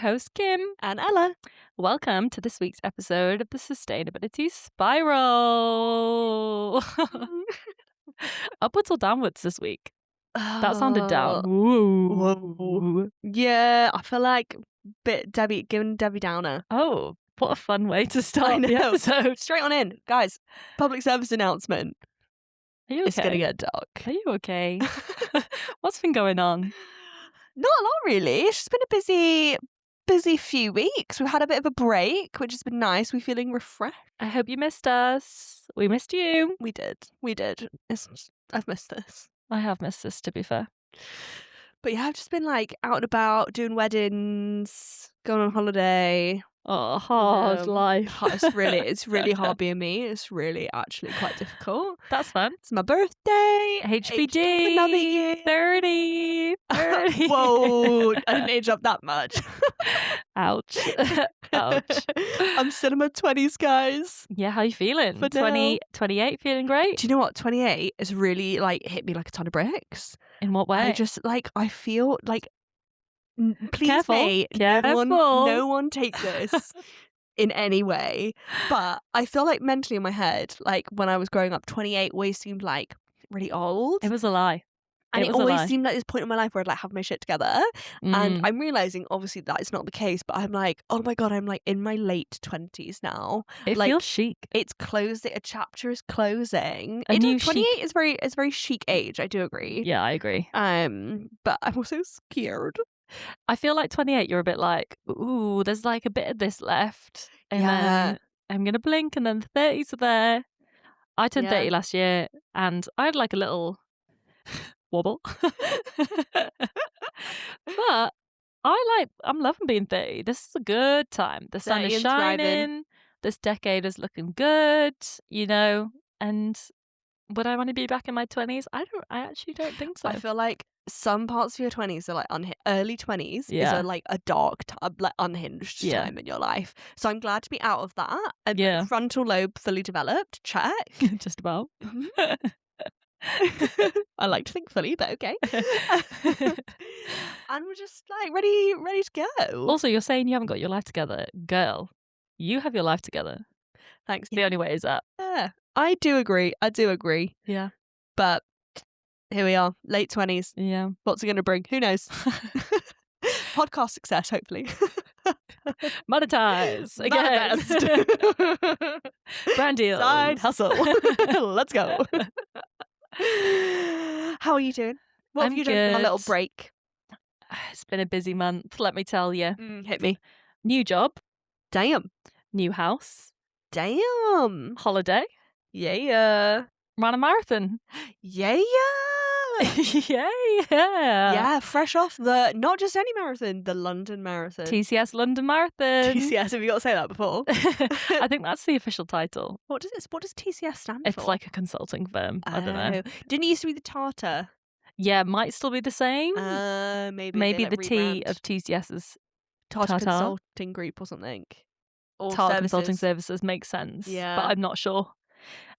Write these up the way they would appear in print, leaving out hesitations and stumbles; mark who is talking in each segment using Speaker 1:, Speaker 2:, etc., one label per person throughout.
Speaker 1: hosts, Kim
Speaker 2: and Ella.
Speaker 1: Welcome to this week's episode of the Sustainability Spiral. Upwards or downwards this week? That sounded down.
Speaker 2: Whoa. Yeah, I feel like giving Debbie Downer.
Speaker 1: Oh, what a fun way to start the episode.
Speaker 2: Straight on in. Guys, public service announcement.
Speaker 1: Are you okay?
Speaker 2: It's going to get dark.
Speaker 1: Are you okay? What's been going on?
Speaker 2: Not a lot, really. It's just been a busy few weeks. We've had a bit of a break, which has been nice. We're feeling refreshed.
Speaker 1: I hope you missed us. We missed you.
Speaker 2: We did. I've missed this.
Speaker 1: I have missed this, to be fair.
Speaker 2: But yeah, I've just been like out and about, doing weddings, going on holiday.
Speaker 1: Oh, hard life.
Speaker 2: It's really hard being me. It's really actually quite difficult.
Speaker 1: That's fun.
Speaker 2: It's my birthday.
Speaker 1: HBD.
Speaker 2: Another year.
Speaker 1: 30.
Speaker 2: Whoa, I didn't age up that much.
Speaker 1: Ouch. Ouch.
Speaker 2: I'm still in my 20s, guys.
Speaker 1: Yeah, how you feeling?
Speaker 2: For
Speaker 1: 28, feeling great?
Speaker 2: Do you know what? 28 has really like hit me like a ton of bricks.
Speaker 1: In what way?
Speaker 2: I feel like, please,
Speaker 1: Careful.
Speaker 2: me,
Speaker 1: Careful.
Speaker 2: no one take this in any way. But I feel like mentally in my head, like when I was growing up, 28 always seemed like really old.
Speaker 1: It was a lie.
Speaker 2: And it always seemed like this point in my life where I'd like have my shit together. And I'm realizing obviously that it's not the case, but I'm like, oh my God, I'm like in my late 20s now.
Speaker 1: It
Speaker 2: like,
Speaker 1: feels chic.
Speaker 2: It's closing. A chapter is closing.
Speaker 1: A new
Speaker 2: 28
Speaker 1: chic.
Speaker 2: is very chic age. I do agree.
Speaker 1: Yeah, I agree.
Speaker 2: But I'm also scared.
Speaker 1: I feel like 28, you're a bit like, ooh, there's like a bit of this left. And then I'm going to blink and then the 30s are there. I turned 30 last year and I had like a little wobble. But I'm loving being 30. This is a good time. The sun is shining. Thriving. This decade is looking good, you know, and would I want to be back in my 20s? I actually don't think so.
Speaker 2: I feel like some parts of your 20s are like early 20s is like a dark time, like unhinged time in your life. So I'm glad to be out of that. And like, frontal lobe fully developed, check.
Speaker 1: Just about.
Speaker 2: I like to think fully, but okay. And we're just like ready to go.
Speaker 1: Also, you're saying you haven't got your life together. Girl, you have your life together.
Speaker 2: Thanks.
Speaker 1: The only way is up.
Speaker 2: Yeah, I do agree.
Speaker 1: Yeah.
Speaker 2: But here we are, late 20s.
Speaker 1: Yeah.
Speaker 2: What's it going to bring? Who knows? Podcast success, hopefully.
Speaker 1: Monetize again. Brand deal.
Speaker 2: Side hustle. Let's go. How are you doing? What have you done in a little break?
Speaker 1: It's been a busy month, let me tell you.
Speaker 2: Hit me.
Speaker 1: New job.
Speaker 2: Damn.
Speaker 1: New house.
Speaker 2: Damn.
Speaker 1: Holiday.
Speaker 2: Yeah.
Speaker 1: Ran a marathon.
Speaker 2: Yeah.
Speaker 1: Yeah,
Speaker 2: fresh off not just any marathon, the London Marathon.
Speaker 1: TCS London Marathon.
Speaker 2: TCS, have you got to say that before?
Speaker 1: I think that's the official title.
Speaker 2: What does TCS stand for?
Speaker 1: It's like a consulting firm. I don't know.
Speaker 2: Didn't it used to be the Tata?
Speaker 1: Yeah, might still be the same. Maybe the T of TCS is
Speaker 2: Tata Consulting Group or something.
Speaker 1: Or Tata Consulting Services makes sense.
Speaker 2: Yeah.
Speaker 1: But I'm not sure.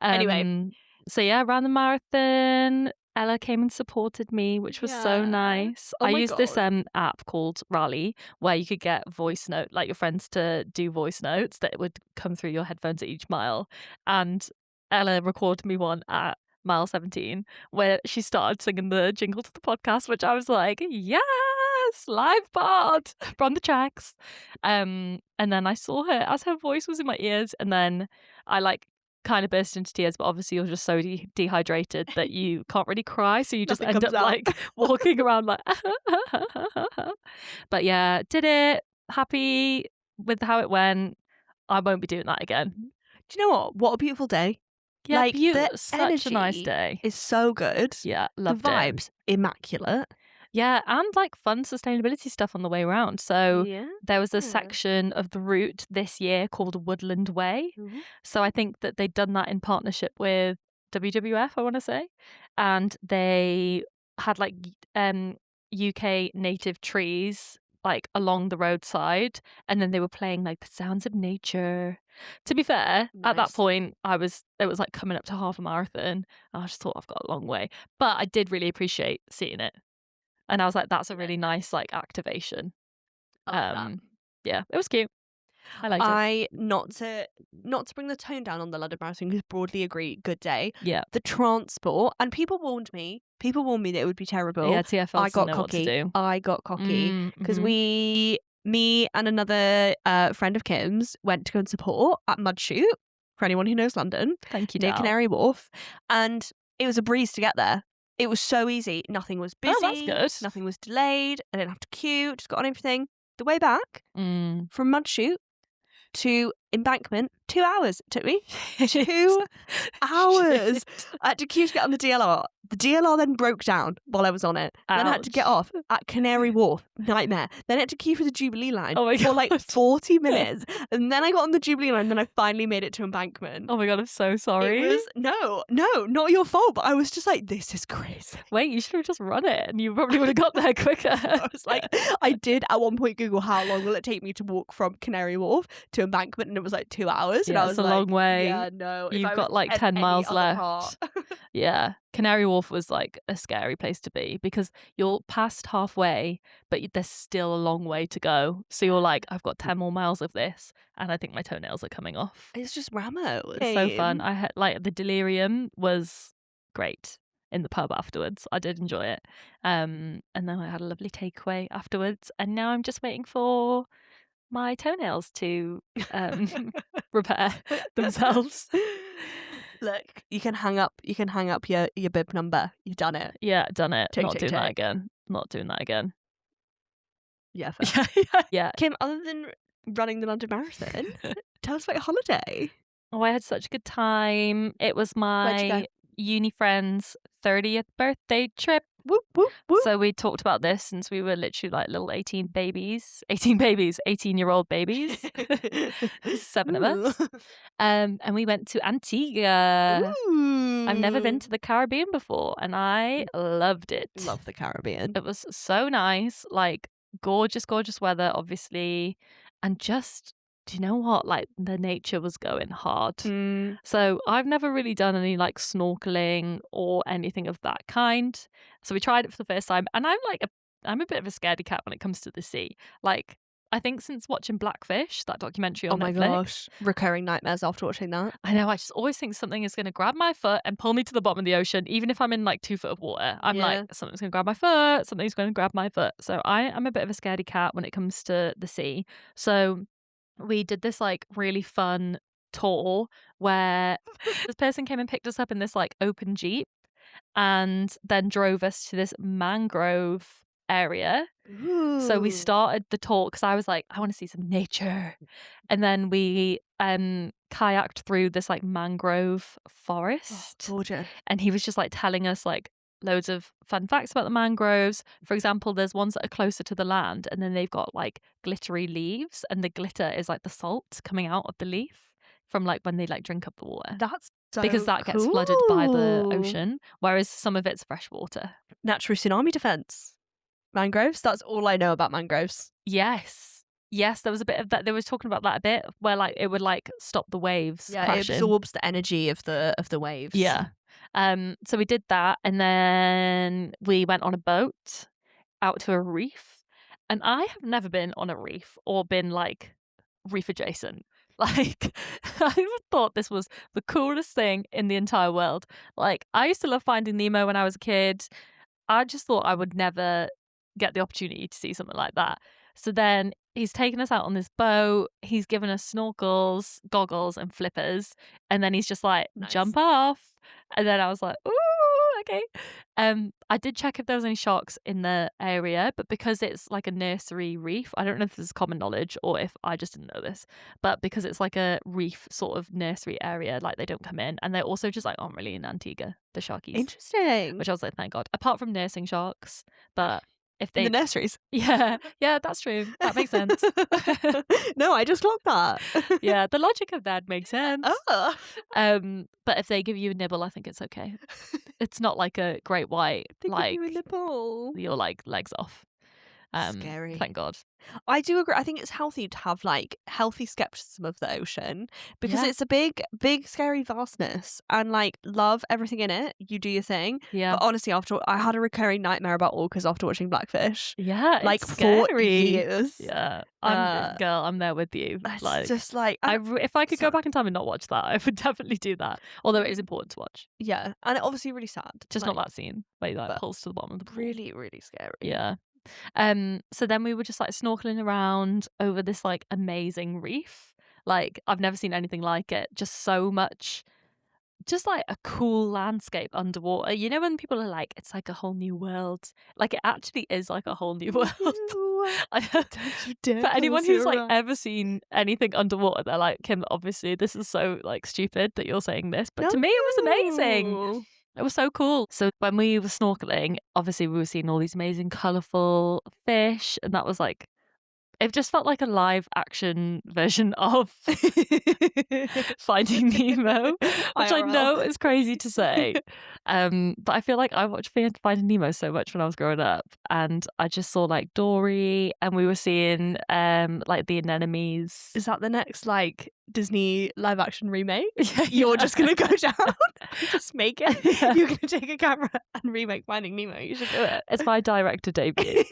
Speaker 2: Anyway.
Speaker 1: So yeah, ran the marathon. Ella came and supported me, which was so nice. I used this app called Raleigh where you could get voice note, like your friends to do voice notes that would come through your headphones at each mile. And Ella recorded me one at mile 17 where she started singing the jingle to the podcast, which I was like, yes, live pod from the tracks. And then I saw her as her voice was in my ears, and then I like kind of burst into tears, but obviously you're just so dehydrated that you can't really cry, so you just end up like walking around like but yeah, did it, happy with how it went. I won't be doing that again.
Speaker 2: Do you know what a beautiful day.
Speaker 1: Yeah,
Speaker 2: like
Speaker 1: beautiful.
Speaker 2: The
Speaker 1: such a nice day.
Speaker 2: It's so good.
Speaker 1: Yeah, loved
Speaker 2: the vibes immaculate.
Speaker 1: Yeah, and like fun sustainability stuff on the way around. So there was a section of the route this year called Woodland Way. So I think that they'd done that in partnership with WWF, I want to say. And they had like UK native trees like along the roadside, and then they were playing like the sounds of nature. To be fair, at that point it was like coming up to half a marathon. I just thought I've got a long way. But I did really appreciate seeing it. And I was like, that's a really nice like activation. Yeah, it was cute. I liked it.
Speaker 2: Not to bring the tone down on the London Marathon, because broadly agree, good day.
Speaker 1: Yeah.
Speaker 2: The transport, and people warned me that it would be terrible.
Speaker 1: Yeah, TFL doesn't know what to do.
Speaker 2: I got cocky because me and another friend of Kim's went to go and support at Mudshoot, for anyone who knows London.
Speaker 1: Thank you,
Speaker 2: near
Speaker 1: Dal.
Speaker 2: Canary Wharf, and it was a breeze to get there. It was so easy. Nothing was busy.
Speaker 1: Oh, that's good.
Speaker 2: Nothing was delayed. I didn't have to queue. Just got on everything. The way back from Mudshoot to Embankment, 2 hours it took me. 2 hours. I had to queue to get on the DLR. The DLR then broke down while I was on it.
Speaker 1: Ouch.
Speaker 2: Then I had to get off at Canary Wharf. Nightmare. Then I had to queue for the Jubilee line
Speaker 1: for
Speaker 2: like 40 minutes. And then I got on the Jubilee line and then I finally made it to Embankment.
Speaker 1: Oh my God, I'm so sorry.
Speaker 2: It was, no, not your fault, but I was just like, this is crazy.
Speaker 1: Wait, you should have just run it and you probably would have got there quicker.
Speaker 2: I was like, I did at one point Google how long will it take me to walk from Canary Wharf to Embankment, and it was like 2 hours.
Speaker 1: Yeah,
Speaker 2: and I was
Speaker 1: a long way.
Speaker 2: Yeah, no.
Speaker 1: You've got like 10 miles left. Yeah. Canary Wharf was like a scary place to be because you're past halfway, but there's still a long way to go. So you're like, I've got 10 more miles of this, and I think my toenails are coming off.
Speaker 2: It's just Ramo.
Speaker 1: It's so fun. I had like the delirium was great in the pub afterwards. I did enjoy it. And then I had a lovely takeaway afterwards, and now I'm just waiting for my toenails to repair themselves.
Speaker 2: Look, you can hang up your bib number. You've done it.
Speaker 1: Yeah, done it.
Speaker 2: Tick,
Speaker 1: Not
Speaker 2: tick,
Speaker 1: doing that
Speaker 2: tick.
Speaker 1: again. Not doing that again.
Speaker 2: Yeah, fair.
Speaker 1: Yeah.
Speaker 2: Kim, other than running the London Marathon, tell us about your holiday.
Speaker 1: Oh, I had such a good time. It was my uni friend's 30th birthday trip.
Speaker 2: Whoop, whoop, whoop.
Speaker 1: So we talked about this since we were literally like little 18-year-old babies. 7 of us. And we went to Antigua.
Speaker 2: Ooh.
Speaker 1: I've never been to the Caribbean before, and I loved it.
Speaker 2: Love the Caribbean.
Speaker 1: It was so nice. Like gorgeous, gorgeous weather, obviously. And just, do you know what? Like the nature was going hard. So I've never really done any like snorkeling or anything of that kind. So we tried it for the first time, and I'm a bit of a scaredy cat when it comes to the sea. Like I think since watching Blackfish, that documentary on Netflix.
Speaker 2: Oh my gosh, recurring nightmares after watching that.
Speaker 1: I know, I just always think something is going to grab my foot and pull me to the bottom of the ocean, even if I'm in like 2 foot of water. I'm like, something's going to grab my foot, something's going to grab my foot. So I am a bit of a scaredy cat when it comes to the sea. So we did this like really fun tour where this person came and picked us up in this like open Jeep and then drove us to this mangrove area.
Speaker 2: Ooh.
Speaker 1: So we started the tour because I was like, I want to see some nature. And then we kayaked through this like mangrove forest.
Speaker 2: Oh, gorgeous.
Speaker 1: And he was just like telling us like loads of fun facts about the mangroves. For example, there's ones that are closer to the land, and then they've got like glittery leaves, and the glitter is like the salt coming out of the leaf from like when they like drink up the water.
Speaker 2: That's so
Speaker 1: because that gets flooded by the ocean, whereas some of it's fresh water.
Speaker 2: Natural tsunami defense. Mangroves, that's all I know about mangroves.
Speaker 1: Yes, there was a bit of that. They were talking about that a bit, where like it would like stop the waves.
Speaker 2: Yeah,
Speaker 1: crashing.
Speaker 2: It absorbs the energy of the waves.
Speaker 1: Yeah. So we did that, and then we went on a boat out to a reef. And I have never been on a reef or been like reef adjacent. Like, I thought this was the coolest thing in the entire world. Like, I used to love Finding Nemo when I was a kid. I just thought I would never get the opportunity to see something like that. So then he's taken us out on this boat. He's given us snorkels, goggles, and flippers. And then he's just like, jump off. And then I was like, ooh, okay. I did check if there was any sharks in the area, but because it's like a nursery reef, I don't know if this is common knowledge or if I just didn't know this, but because it's like a reef sort of nursery area, like they don't come in. And they're also just like aren't really in Antigua, the sharkies.
Speaker 2: Interesting.
Speaker 1: Which I was like, thank God. Apart from nursing sharks, but if they
Speaker 2: in the nurseries.
Speaker 1: Yeah, that's true. That makes sense.
Speaker 2: No, I just love that.
Speaker 1: Yeah, the logic of that makes sense.
Speaker 2: Oh.
Speaker 1: But if they give you a nibble, I think it's okay. It's not like a great white,
Speaker 2: they
Speaker 1: like
Speaker 2: give you a nibble.
Speaker 1: Your like legs off.
Speaker 2: Scary.
Speaker 1: Thank God.
Speaker 2: I do agree. I think it's healthy to have like healthy skepticism of the ocean because
Speaker 1: Yeah.
Speaker 2: it's a big, scary vastness, and like love everything in it. You do your thing.
Speaker 1: Yeah.
Speaker 2: But honestly, I had a recurring nightmare about orcas after watching Blackfish.
Speaker 1: Yeah,
Speaker 2: like
Speaker 1: it's
Speaker 2: for
Speaker 1: scary.
Speaker 2: years.
Speaker 1: Yeah,
Speaker 2: Uh,
Speaker 1: I'm there with you.
Speaker 2: It's
Speaker 1: Like,
Speaker 2: just like
Speaker 1: if I could go
Speaker 2: sorry.
Speaker 1: back in time and not watch that, I would definitely do that. Although it is important to watch.
Speaker 2: Yeah, and it obviously really sad.
Speaker 1: Just
Speaker 2: like,
Speaker 1: not that scene where he like
Speaker 2: but
Speaker 1: pulls to the bottom of the pool.
Speaker 2: really, really scary.
Speaker 1: Yeah. So then we were just like snorkeling around over this like amazing reef. Like I've never seen anything like it. Just so much, just like a cool landscape underwater. You know when people are like, it's like a whole new world. Like it actually is like a whole new world. I know.
Speaker 2: Don't you dare
Speaker 1: For anyone
Speaker 2: close
Speaker 1: who's
Speaker 2: your
Speaker 1: like
Speaker 2: eyes.
Speaker 1: ever seen anything underwater, they're like, Kim, obviously this is so like stupid that you're saying this. But to me it was amazing.
Speaker 2: No.
Speaker 1: It was so cool. So when we were snorkeling, obviously we were seeing all these amazing colourful fish, and that was like, it just felt like a live action version of Finding Nemo, which I
Speaker 2: IRL.
Speaker 1: know is crazy to say. But I feel like I watched Finding Nemo so much when I was growing up, and I just saw like Dory, and we were seeing like the anemones.
Speaker 2: Is that the next like Disney live action remake?
Speaker 1: Yeah,
Speaker 2: You're just gonna go down and just make it?
Speaker 1: Yeah.
Speaker 2: You're gonna take a camera and remake Finding Nemo. You should do it.
Speaker 1: It's my director debut.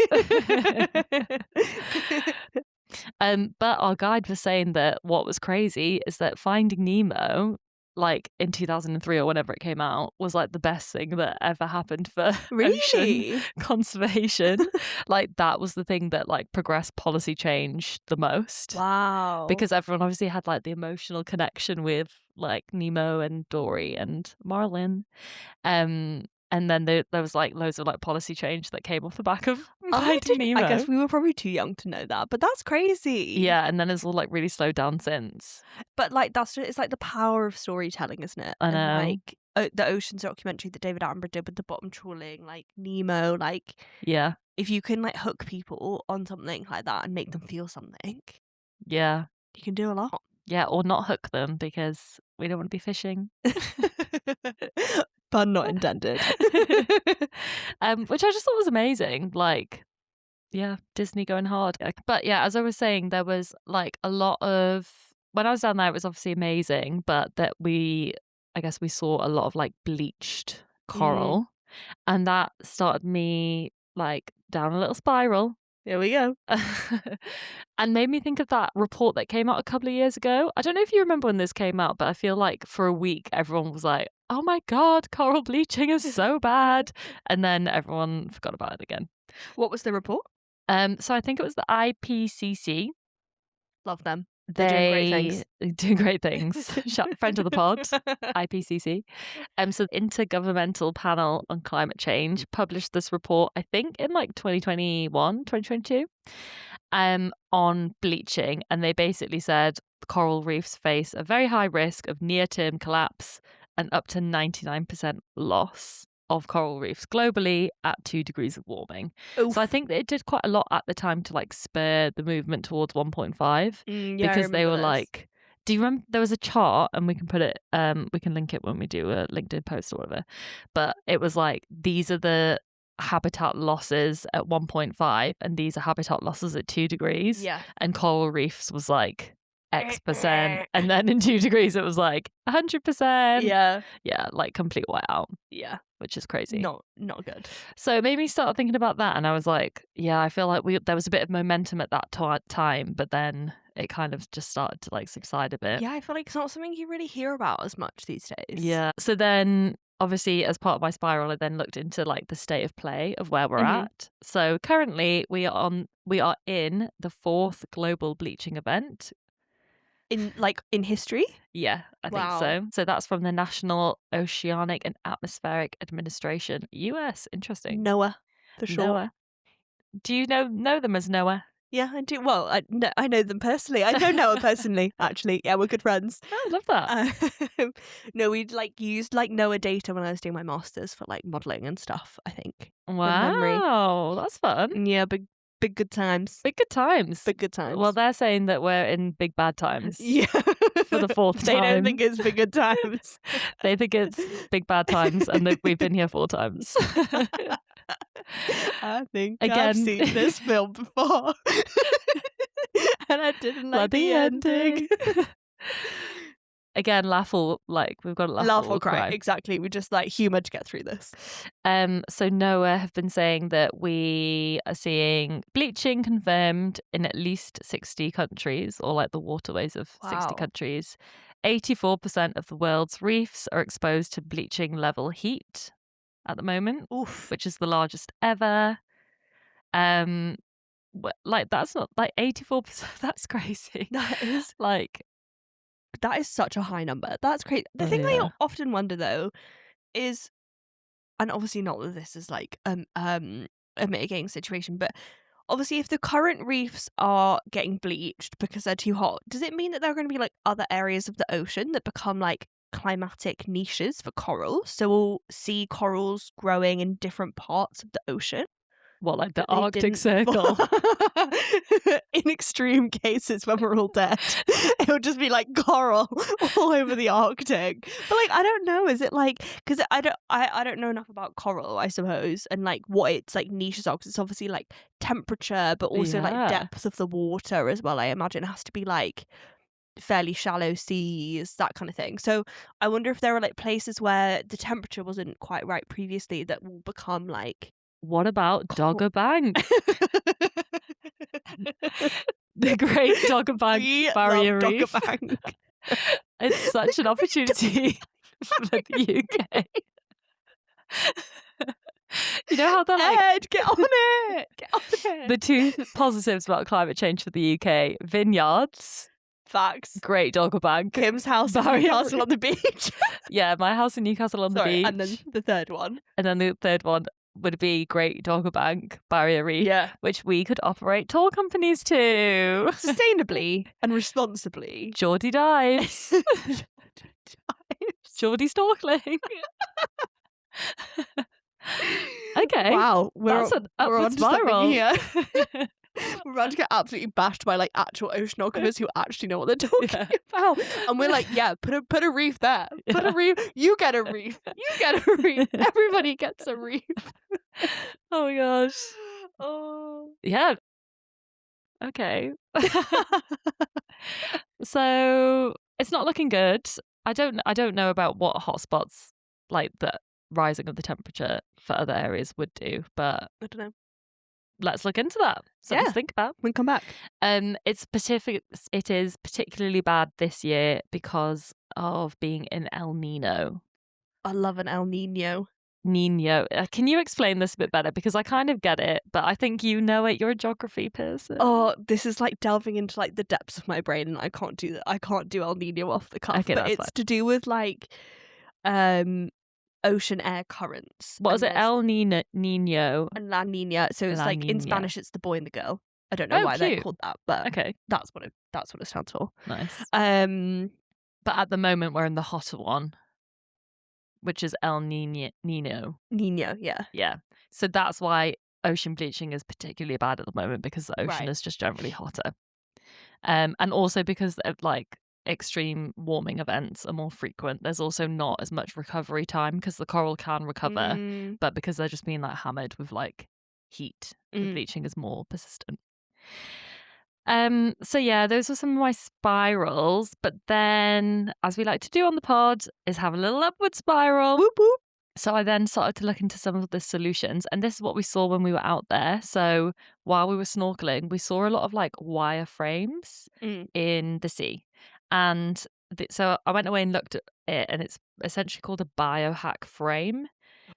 Speaker 1: But our guide was saying that what was crazy is that Finding Nemo, like in 2003 or whenever it came out, was like the best thing that ever happened for ocean conservation. Like that was the thing that like progressed policy change the most.
Speaker 2: Wow.
Speaker 1: Because everyone obviously had like the emotional connection with like Nemo and Dory and Marlin. And then there was like loads of like policy change that came off the back of Finding Nemo.
Speaker 2: I guess we were probably too young to know that, but that's crazy.
Speaker 1: Yeah, and then it's all like really slowed down since.
Speaker 2: But like it's like the power of storytelling, isn't it?
Speaker 1: I know.
Speaker 2: And like the Oceans documentary that David Attenborough did with the bottom trawling, like Nemo, like
Speaker 1: Yeah.
Speaker 2: if you can like hook people on something like that and make them feel something,
Speaker 1: Yeah.
Speaker 2: you can do a lot.
Speaker 1: Yeah, or not hook them because we don't want to be fishing.
Speaker 2: Pun not intended.
Speaker 1: Which I just thought was amazing. Like, yeah, Disney going hard. But yeah, as I was saying, there was like a lot of, when I was down there, it was obviously amazing, but that I guess we saw a lot of like bleached coral, and that started me like down a little spiral.
Speaker 2: Here we go.
Speaker 1: And made me think of that report that came out a couple of years ago. I don't know if you remember when this came out, but I feel like for a week everyone was like, oh my God, coral bleaching is so bad. And then everyone forgot about it again.
Speaker 2: What was the report?
Speaker 1: So I think it was the IPCC.
Speaker 2: Love them.
Speaker 1: They're
Speaker 2: doing great
Speaker 1: things. Friend of the pod, IPCC. So the Intergovernmental Panel on Climate Change published this report, I think in like 2021, 2022, on bleaching. And they basically said coral reefs face a very high risk of near-term collapse and up to 99% loss of coral reefs globally at 2 degrees of warming.
Speaker 2: Oof.
Speaker 1: So I think that it did quite a lot at the time to like spur the movement towards 1.5 because they were like, do you remember there was a chart, and we can put it we can link it when we do a LinkedIn post or whatever, but it was like, these are the habitat losses at 1.5 and these are habitat losses at 2 degrees.
Speaker 2: Yeah.
Speaker 1: And coral reefs was like X%, and then in 2 degrees it was like 100%.
Speaker 2: Yeah.
Speaker 1: Yeah, like complete whiteout.
Speaker 2: Yeah.
Speaker 1: Which is crazy.
Speaker 2: Not good.
Speaker 1: So it made me start thinking about that, and I was like, yeah, I feel like there was a bit of momentum at that time, but then it kind of just started to like subside a bit.
Speaker 2: Yeah, I feel like it's not something you really hear about as much these days.
Speaker 1: Yeah. So then obviously as part of my spiral, I then looked into like the state of play of where we're at. So currently we are in the 4th global bleaching event.
Speaker 2: In history?
Speaker 1: Yeah, I think so. So that's from the National Oceanic and Atmospheric Administration, US. Interesting.
Speaker 2: NOAA, for sure.
Speaker 1: NOAA. Do you know them as NOAA?
Speaker 2: Yeah, I do. Well, I know them personally. I know Noah personally, actually. Yeah, we're good friends.
Speaker 1: Oh, I love that.
Speaker 2: No, we'd like used like Noah data when I was doing my masters for like modelling and stuff, I think.
Speaker 1: Wow, that's fun.
Speaker 2: Yeah, big good times.
Speaker 1: Big good times.
Speaker 2: Big good times.
Speaker 1: Well, they're saying that we're in big bad times.
Speaker 2: Yeah.
Speaker 1: For the 4th time.
Speaker 2: They don't think it's big good times.
Speaker 1: They think it's big bad times, and that we've been here 4 times.
Speaker 2: I think
Speaker 1: Again.
Speaker 2: I've seen this film before. And I didn't like the ending.
Speaker 1: Again, laugh or we've got to laugh or cry.
Speaker 2: Exactly. We just like humour to get through this.
Speaker 1: So NOAA have been saying that we are seeing bleaching confirmed in at least 60 countries, or like the waterways of 60 countries. 84% of the world's reefs are exposed to bleaching level heat at the moment, which is the largest ever. That's not like 84%. That's crazy.
Speaker 2: That is that is such a high number. That's crazy. The thing I often wonder though is, and obviously not that this is like a mitigating situation, but obviously if the current reefs are getting bleached because they're too hot, does it mean that there are going to be like other areas of the ocean that become like climatic niches for corals? So we'll see corals growing in different parts of the ocean.
Speaker 1: What, like the Arctic Circle?
Speaker 2: In extreme cases when we're all dead, it'll just be like coral all over the Arctic. But like, I don't know. Is it like, because I don't know enough about coral, I suppose, and like what its like niches are, because it's obviously like temperature, but also like depth of the water as well. I imagine it has to be like fairly shallow seas, that kind of thing. So I wonder if there are like places where the temperature wasn't quite right previously that will become like.
Speaker 1: What about Dogger Bank? The Great Dogger Bank Barrier Reef.
Speaker 2: Bank.
Speaker 1: It's such an opportunity for the UK. You know how they're like,
Speaker 2: Ed, get on it! Get on it!
Speaker 1: The two positives about climate change for the UK: vineyards.
Speaker 2: Facts.
Speaker 1: Great Dogger Bank.
Speaker 2: Kim's house in Newcastle on the beach.
Speaker 1: Yeah, my house in Newcastle on the beach.
Speaker 2: And then the third one.
Speaker 1: And then the third one would be Great Dogger Bank Barrier Reef, which we could operate tour companies to.
Speaker 2: Sustainably and responsibly.
Speaker 1: Geordie dives. Geordie snorkeling. Okay.
Speaker 2: Wow.
Speaker 1: That's an upward spiral.
Speaker 2: Here. We're about to get absolutely bashed by like actual oceanographers who actually know what they're talking about. And we're like, put a reef there. Put a reef. You get a reef. You get a reef. Everybody gets a reef.
Speaker 1: Oh my gosh.
Speaker 2: Oh.
Speaker 1: Yeah. Okay. So it's not looking good. I don't know about what hotspots like the rising of the temperature for other areas would do, but
Speaker 2: I don't know.
Speaker 1: Let's look into that. Something to think about.
Speaker 2: We can come back.
Speaker 1: It is particularly bad this year because of being in El Nino.
Speaker 2: I love an El Nino.
Speaker 1: Nino. Can you explain this a bit better? Because I kind of get it, but I think you know it. You're a geography person.
Speaker 2: Oh, this is like delving into like the depths of my brain, and I can't do that. I can't do El Nino off the cuff.
Speaker 1: Okay,
Speaker 2: but it's
Speaker 1: fine.
Speaker 2: to do with like ocean air currents.
Speaker 1: What is it? El Nino
Speaker 2: and La Nina. So it's like in Spanish, it's the boy and the girl. I don't know why they're called that, but
Speaker 1: okay,
Speaker 2: that's what it stands for.
Speaker 1: Nice. But at the moment, we're in the hotter one, which is El Nino.
Speaker 2: Nino, yeah.
Speaker 1: Yeah. So that's why ocean bleaching is particularly bad at the moment, because the ocean is just generally hotter. And also because of like extreme warming events are more frequent. There's also not as much recovery time because the coral can recover, but because they're just being like hammered with like heat, the bleaching is more persistent. So yeah, those were some of my spirals. But then, as we like to do on the pod, is have a little upward spiral.
Speaker 2: Whoop, whoop.
Speaker 1: So I then started to look into some of the solutions, and this is what we saw when we were out there. So while we were snorkeling, we saw a lot of like wire frames in the sea. And so I went away and looked at it, and it's essentially called a biohack frame.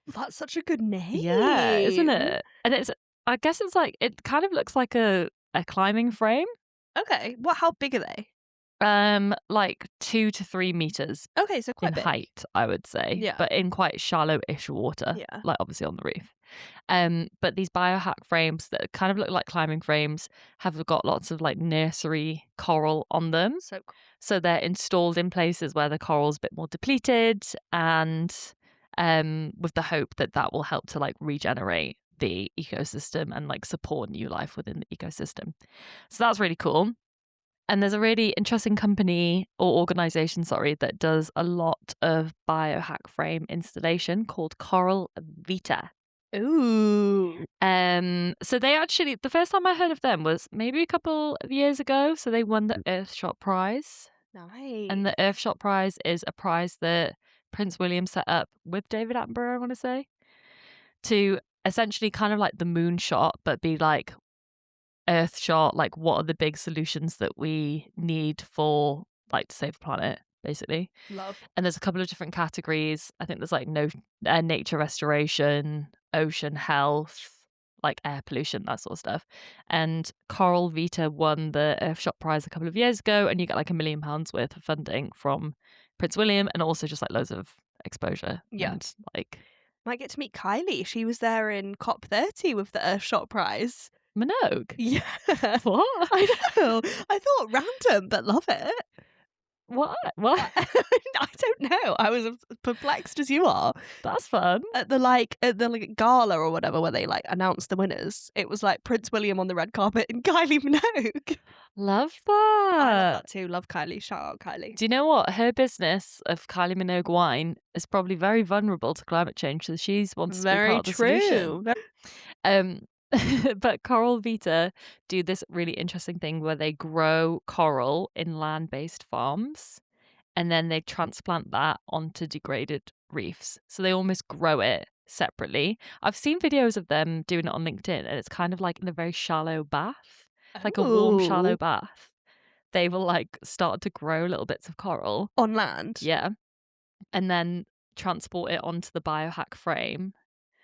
Speaker 2: That's such a good name.
Speaker 1: Yeah, isn't it? And I guess it's like, it kind of looks like a climbing frame.
Speaker 2: Okay. How big are they?
Speaker 1: Like 2 to 3 meters.
Speaker 2: Okay, so quite
Speaker 1: in
Speaker 2: big.
Speaker 1: height, I would say.
Speaker 2: Yeah.
Speaker 1: But in quite shallow-ish water.
Speaker 2: Yeah.
Speaker 1: Like obviously on the reef. But these biohack frames that kind of look like climbing frames have got lots of like nursery coral on them. So they're installed in places where the coral's a bit more depleted, and with the hope that will help to like regenerate the ecosystem and like support new life within the ecosystem. So that's really cool. And there's a really interesting company or organization, that does a lot of biohack frame installation called Coral Vita.
Speaker 2: Ooh.
Speaker 1: So they actually, the first time I heard of them was maybe a couple of years ago. So they won the Earthshot Prize.
Speaker 2: Nice.
Speaker 1: And the Earthshot Prize is a prize that Prince William set up with David Attenborough, I want to say, to essentially kind of like the moonshot, but be like Earthshot, like what are the big solutions that we need for like to save the planet, basically.
Speaker 2: Love.
Speaker 1: And there's a couple of different categories. I think there's like nature restoration, ocean health, like air pollution, that sort of stuff. And Coral Vita won the Earthshot Prize a couple of years ago, and you get like £1 million worth of funding from Prince William, and also just like loads of exposure.
Speaker 2: Yeah.
Speaker 1: And like
Speaker 2: might get to meet Kylie. She was there in COP30 with the Earthshot Prize.
Speaker 1: Minogue.
Speaker 2: Yeah.
Speaker 1: What?
Speaker 2: I know. I thought random, but love it.
Speaker 1: What?
Speaker 2: I don't know. I was as perplexed as you are.
Speaker 1: That's fun.
Speaker 2: At the gala or whatever, where they like announced the winners, it was like Prince William on the red carpet and Kylie Minogue.
Speaker 1: Love that.
Speaker 2: I love that too. Love Kylie. Shout out Kylie.
Speaker 1: Do you know what? Her business of Kylie Minogue wine is probably very vulnerable to climate change, so she wants to be part of the solution. But Coral Vita do this really interesting thing where they grow coral in land-based farms, and then they transplant that onto degraded reefs. So they almost grow it separately. I've seen videos of them doing it on LinkedIn, and it's kind of like in a very shallow bath, like a warm, shallow bath. They will like start to grow little bits of coral
Speaker 2: on land.
Speaker 1: Yeah. And then transport it onto the biohack frame.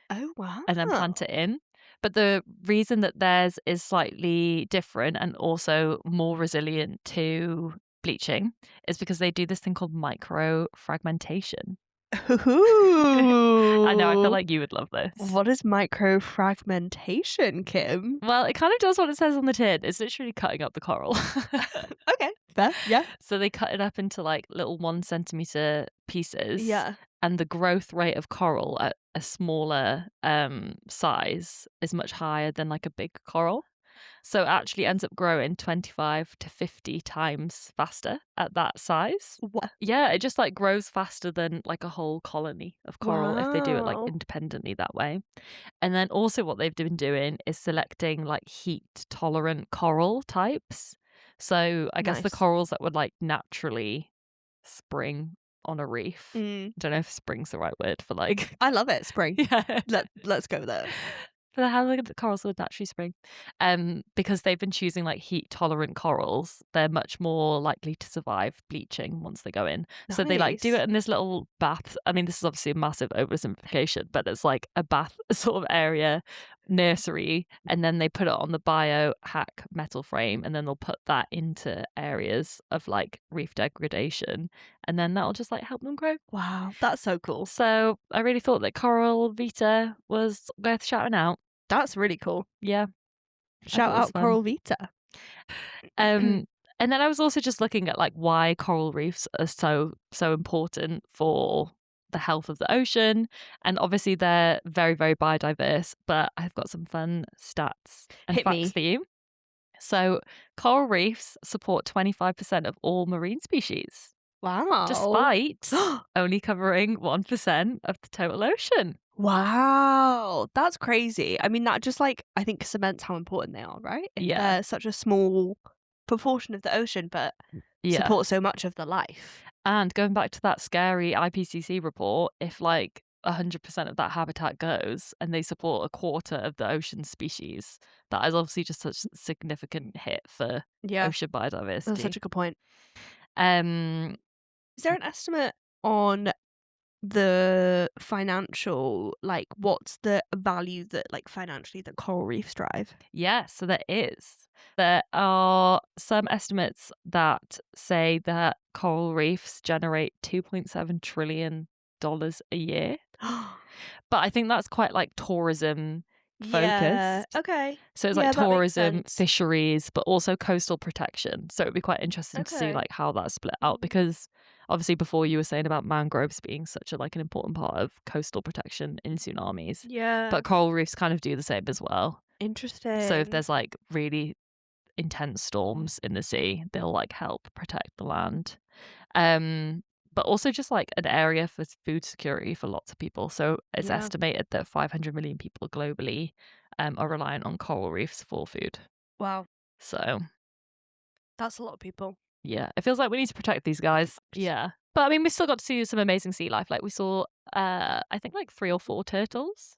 Speaker 2: Oh, wow.
Speaker 1: And then plant it in. But the reason that theirs is slightly different and also more resilient to bleaching is because they do this thing called microfragmentation.
Speaker 2: Ooh.
Speaker 1: I know, I feel like you would love this.
Speaker 2: What is microfragmentation, Kim?
Speaker 1: Well, it kind of does what it says on the tin. It's literally cutting up the coral.
Speaker 2: Okay, fair, yeah.
Speaker 1: So they cut it up into like little 1 centimeter pieces.
Speaker 2: Yeah.
Speaker 1: And the growth rate of coral at a smaller size is much higher than like a big coral. So it actually ends up growing 25 to 50 times faster at that size.
Speaker 2: What?
Speaker 1: Yeah, it just like grows faster than like a whole colony of coral if they do it like independently that way. And then also what they've been doing is selecting like heat tolerant coral types. So I guess the corals that would like naturally spring on a reef. I don't know if spring's the right word for like.
Speaker 2: I love it, spring.
Speaker 1: Yeah.
Speaker 2: Let's go there.
Speaker 1: For how the corals would naturally spring. Because they've been choosing like heat tolerant corals, they're much more likely to survive bleaching once they go in. Nice. So they like do it in this little bath. I mean, this is obviously a massive oversimplification, but it's like a bath sort of area, nursery, and then they put it on the biohack metal frame, and then they'll put that into areas of like reef degradation, and then that'll just like help them grow.
Speaker 2: Wow, that's so cool.
Speaker 1: So I really thought that Coral Vita was worth shouting out.
Speaker 2: That's really cool.
Speaker 1: Yeah.
Speaker 2: Shout out Coral Vita.
Speaker 1: And then I was also just looking at like why coral reefs are so important for the health of the ocean. And obviously they're very, very biodiverse, but I've got some fun stats and facts for you. So coral reefs support 25% of all marine species.
Speaker 2: Wow.
Speaker 1: Despite only covering 1% of the total ocean.
Speaker 2: Wow. That's crazy. I mean, that just like, I think cements how important they are, right? If they're such a small proportion of the ocean, but support so much of the life.
Speaker 1: And going back to that scary IPCC report, if like 100% of that habitat goes and they support a quarter of the ocean species, that is obviously just such a significant hit for ocean biodiversity.
Speaker 2: That's such a good point. Is there an estimate on the financial, like what's the value that like financially that coral reefs drive?
Speaker 1: Yeah, so there is. There are some estimates that say that coral reefs generate $2.7 trillion a year. But I think that's quite like tourism focused.
Speaker 2: Yeah, okay.
Speaker 1: So it's like tourism, fisheries, but also coastal protection. So it'd be quite interesting to see like how that's split out, because obviously before you were saying about mangroves being such a like an important part of coastal protection in tsunamis.
Speaker 2: Yeah.
Speaker 1: But coral reefs kind of do the same as well.
Speaker 2: Interesting.
Speaker 1: So if there's like really intense storms in the sea, they'll like help protect the land. But but also just like an area for food security for lots of people. So it's estimated that 500 million people globally are reliant on coral reefs for food.
Speaker 2: Wow.
Speaker 1: So
Speaker 2: that's a lot of people.
Speaker 1: Yeah, it feels like we need to protect these guys. Yeah. But I mean, we still got to see some amazing sea life. Like we saw, I think like 3 or 4 turtles.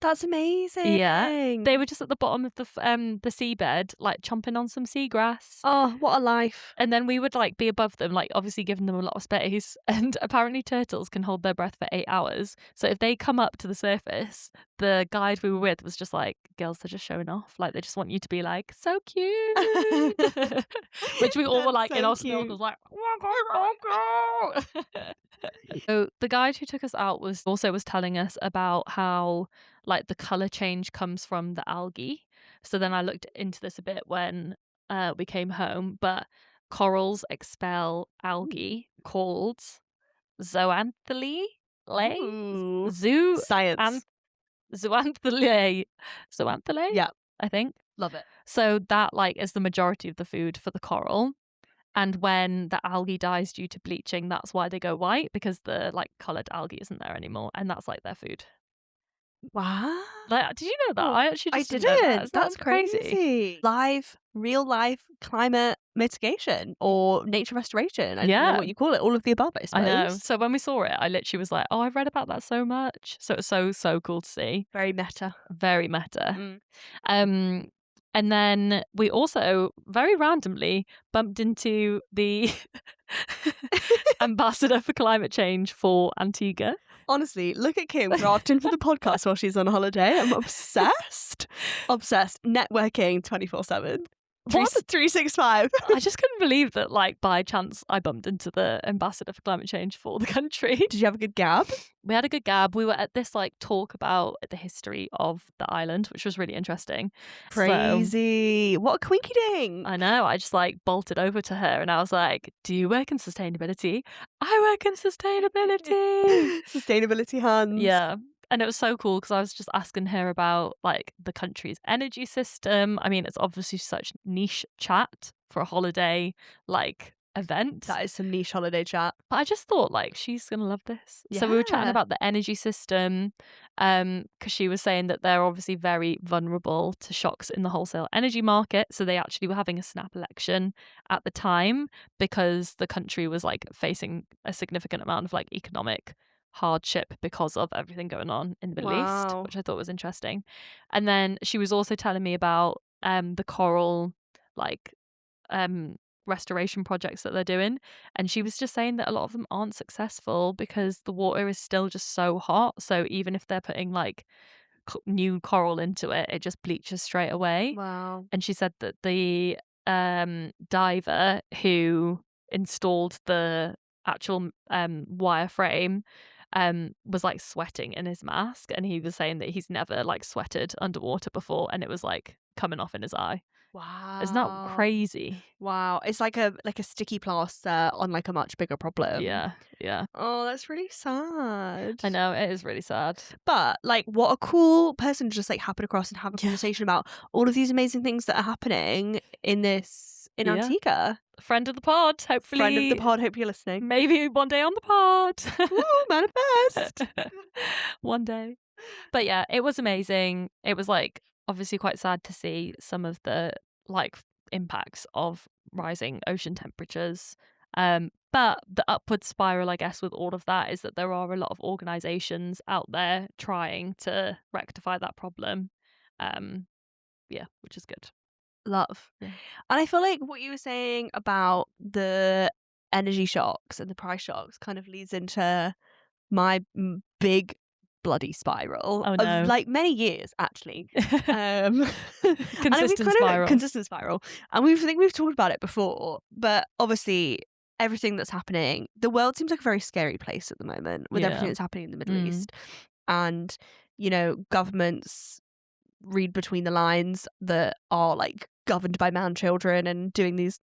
Speaker 2: That's amazing.
Speaker 1: Yeah, they were just at the bottom of the seabed, like chomping on some seagrass.
Speaker 2: Oh, what a life.
Speaker 1: And then we would like be above them, like obviously giving them a lot of space. And apparently turtles can hold their breath for 8 hours. So if they come up to the surface, the guide we were with was just like, girls are just showing off. Like they just want you to be like, so cute. Which we all were like so in our snorkels, like, oh my God. So the guide who took us out was telling us about how like the color change comes from the algae. So then I looked into this a bit when we came home, but corals expel algae called zooxanthellae.
Speaker 2: Science.
Speaker 1: Zooxanthellae.
Speaker 2: Yeah,
Speaker 1: I think.
Speaker 2: Love it.
Speaker 1: So that like is the majority of the food for the coral. And when the algae dies due to bleaching, that's why they go white, because the like coloured algae isn't there anymore, and that's like their food.
Speaker 2: Wow.
Speaker 1: Like, did you know that? I actually just
Speaker 2: didn't.
Speaker 1: know that.
Speaker 2: That's crazy. Real life climate mitigation or nature restoration. I don't know what you call it. All of the above, I suppose.
Speaker 1: I know. So when we saw it, I literally was like, oh, I've read about that so much. So it's so cool to see.
Speaker 2: Very meta.
Speaker 1: Very meta. And then we also, very randomly, bumped into the ambassador for climate change for Antigua.
Speaker 2: Honestly, look at Kim grafting for the podcast while she's on holiday. I'm obsessed. Obsessed. Networking 24/7. What? 365.
Speaker 1: I just couldn't believe that, like, by chance, I bumped into the ambassador for climate change for the country.
Speaker 2: Did you have a good gab?
Speaker 1: We had a good gab. We were at this, like, talk about the history of the island, which was really interesting.
Speaker 2: Crazy. So, what a quinky ding.
Speaker 1: I know. I just, like, bolted over to her and I was like, do you work in sustainability? I work in sustainability.
Speaker 2: Sustainability hands.
Speaker 1: Yeah. And it was so cool because I was just asking her about like the country's energy system. I mean, it's obviously such niche chat for a holiday like event.
Speaker 2: That is some niche holiday chat.
Speaker 1: But I just thought like she's gonna love this. Yeah. So we were chatting about the energy system, because she was saying that they're obviously very vulnerable to shocks in the wholesale energy market. So they actually were having a snap election at the time because the country was like facing a significant amount of like economic hardship because of everything going on in the Middle East, which I thought was interesting. And then she was also telling me about the coral like restoration projects that they're doing, and she was just saying that a lot of them aren't successful because the water is still just so hot. So even if they're putting like new coral into it, it just bleaches straight away.
Speaker 2: Wow.
Speaker 1: And she said that the diver who installed the actual wireframe was like sweating in his mask, and he was saying that he's never like sweated underwater before, and it was like coming off in his eye.
Speaker 2: Wow.
Speaker 1: Isn't that crazy?
Speaker 2: Wow. It's like a sticky plaster on like a much bigger problem.
Speaker 1: Yeah.
Speaker 2: Oh, that's really sad.
Speaker 1: I know, it is really sad.
Speaker 2: But like, what a cool person to just like happen across and have a conversation about all of these amazing things that are happening in Antigua.
Speaker 1: Friend of the pod, hopefully.
Speaker 2: Friend of the pod, hope you're listening.
Speaker 1: Maybe one day on the pod.
Speaker 2: Ooh, manifest.
Speaker 1: One day. But yeah, it was amazing. It was like obviously quite sad to see some of the like impacts of rising ocean temperatures. But the upward spiral, I guess, with all of that is that there are a lot of organizations out there trying to rectify that problem. Which is good.
Speaker 2: Love. Yeah. And I feel like what you were saying about the energy shocks and the price shocks kind of leads into my big bloody spiral of like many years actually.
Speaker 1: Consistent
Speaker 2: spiral. And I think we've talked about it before, but obviously everything that's happening, the world seems like a very scary place at the moment with everything that's happening in the Middle East. And, you know, governments read between the lines that are like governed by man children and doing these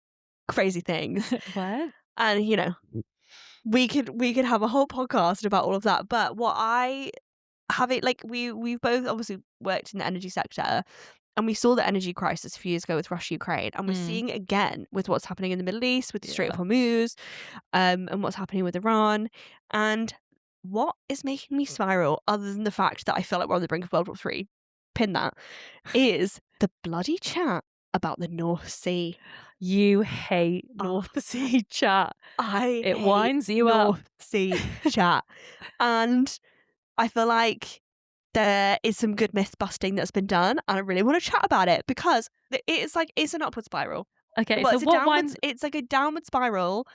Speaker 2: crazy things.
Speaker 1: What?
Speaker 2: And, you know, we could have a whole podcast about all of that. But what I have it like we've both obviously worked in the energy sector, And we saw the energy crisis a few years ago with Russia, Ukraine, and we're seeing it again with what's happening in the Middle East, with the Strait of Hormuz, and what's happening with Iran. And what is making me spiral, other than the fact that I feel like we're on the brink of World War III, pin that, is the bloody chat about the North Sea.
Speaker 1: You hate North Sea chat.
Speaker 2: It hate
Speaker 1: winds you
Speaker 2: North
Speaker 1: up.
Speaker 2: Sea chat. And I feel like there is some good myth busting that's been done, and I really want to chat about it because it's an upward spiral.
Speaker 1: Okay,
Speaker 2: well,
Speaker 1: so
Speaker 2: it's like a downward spiral,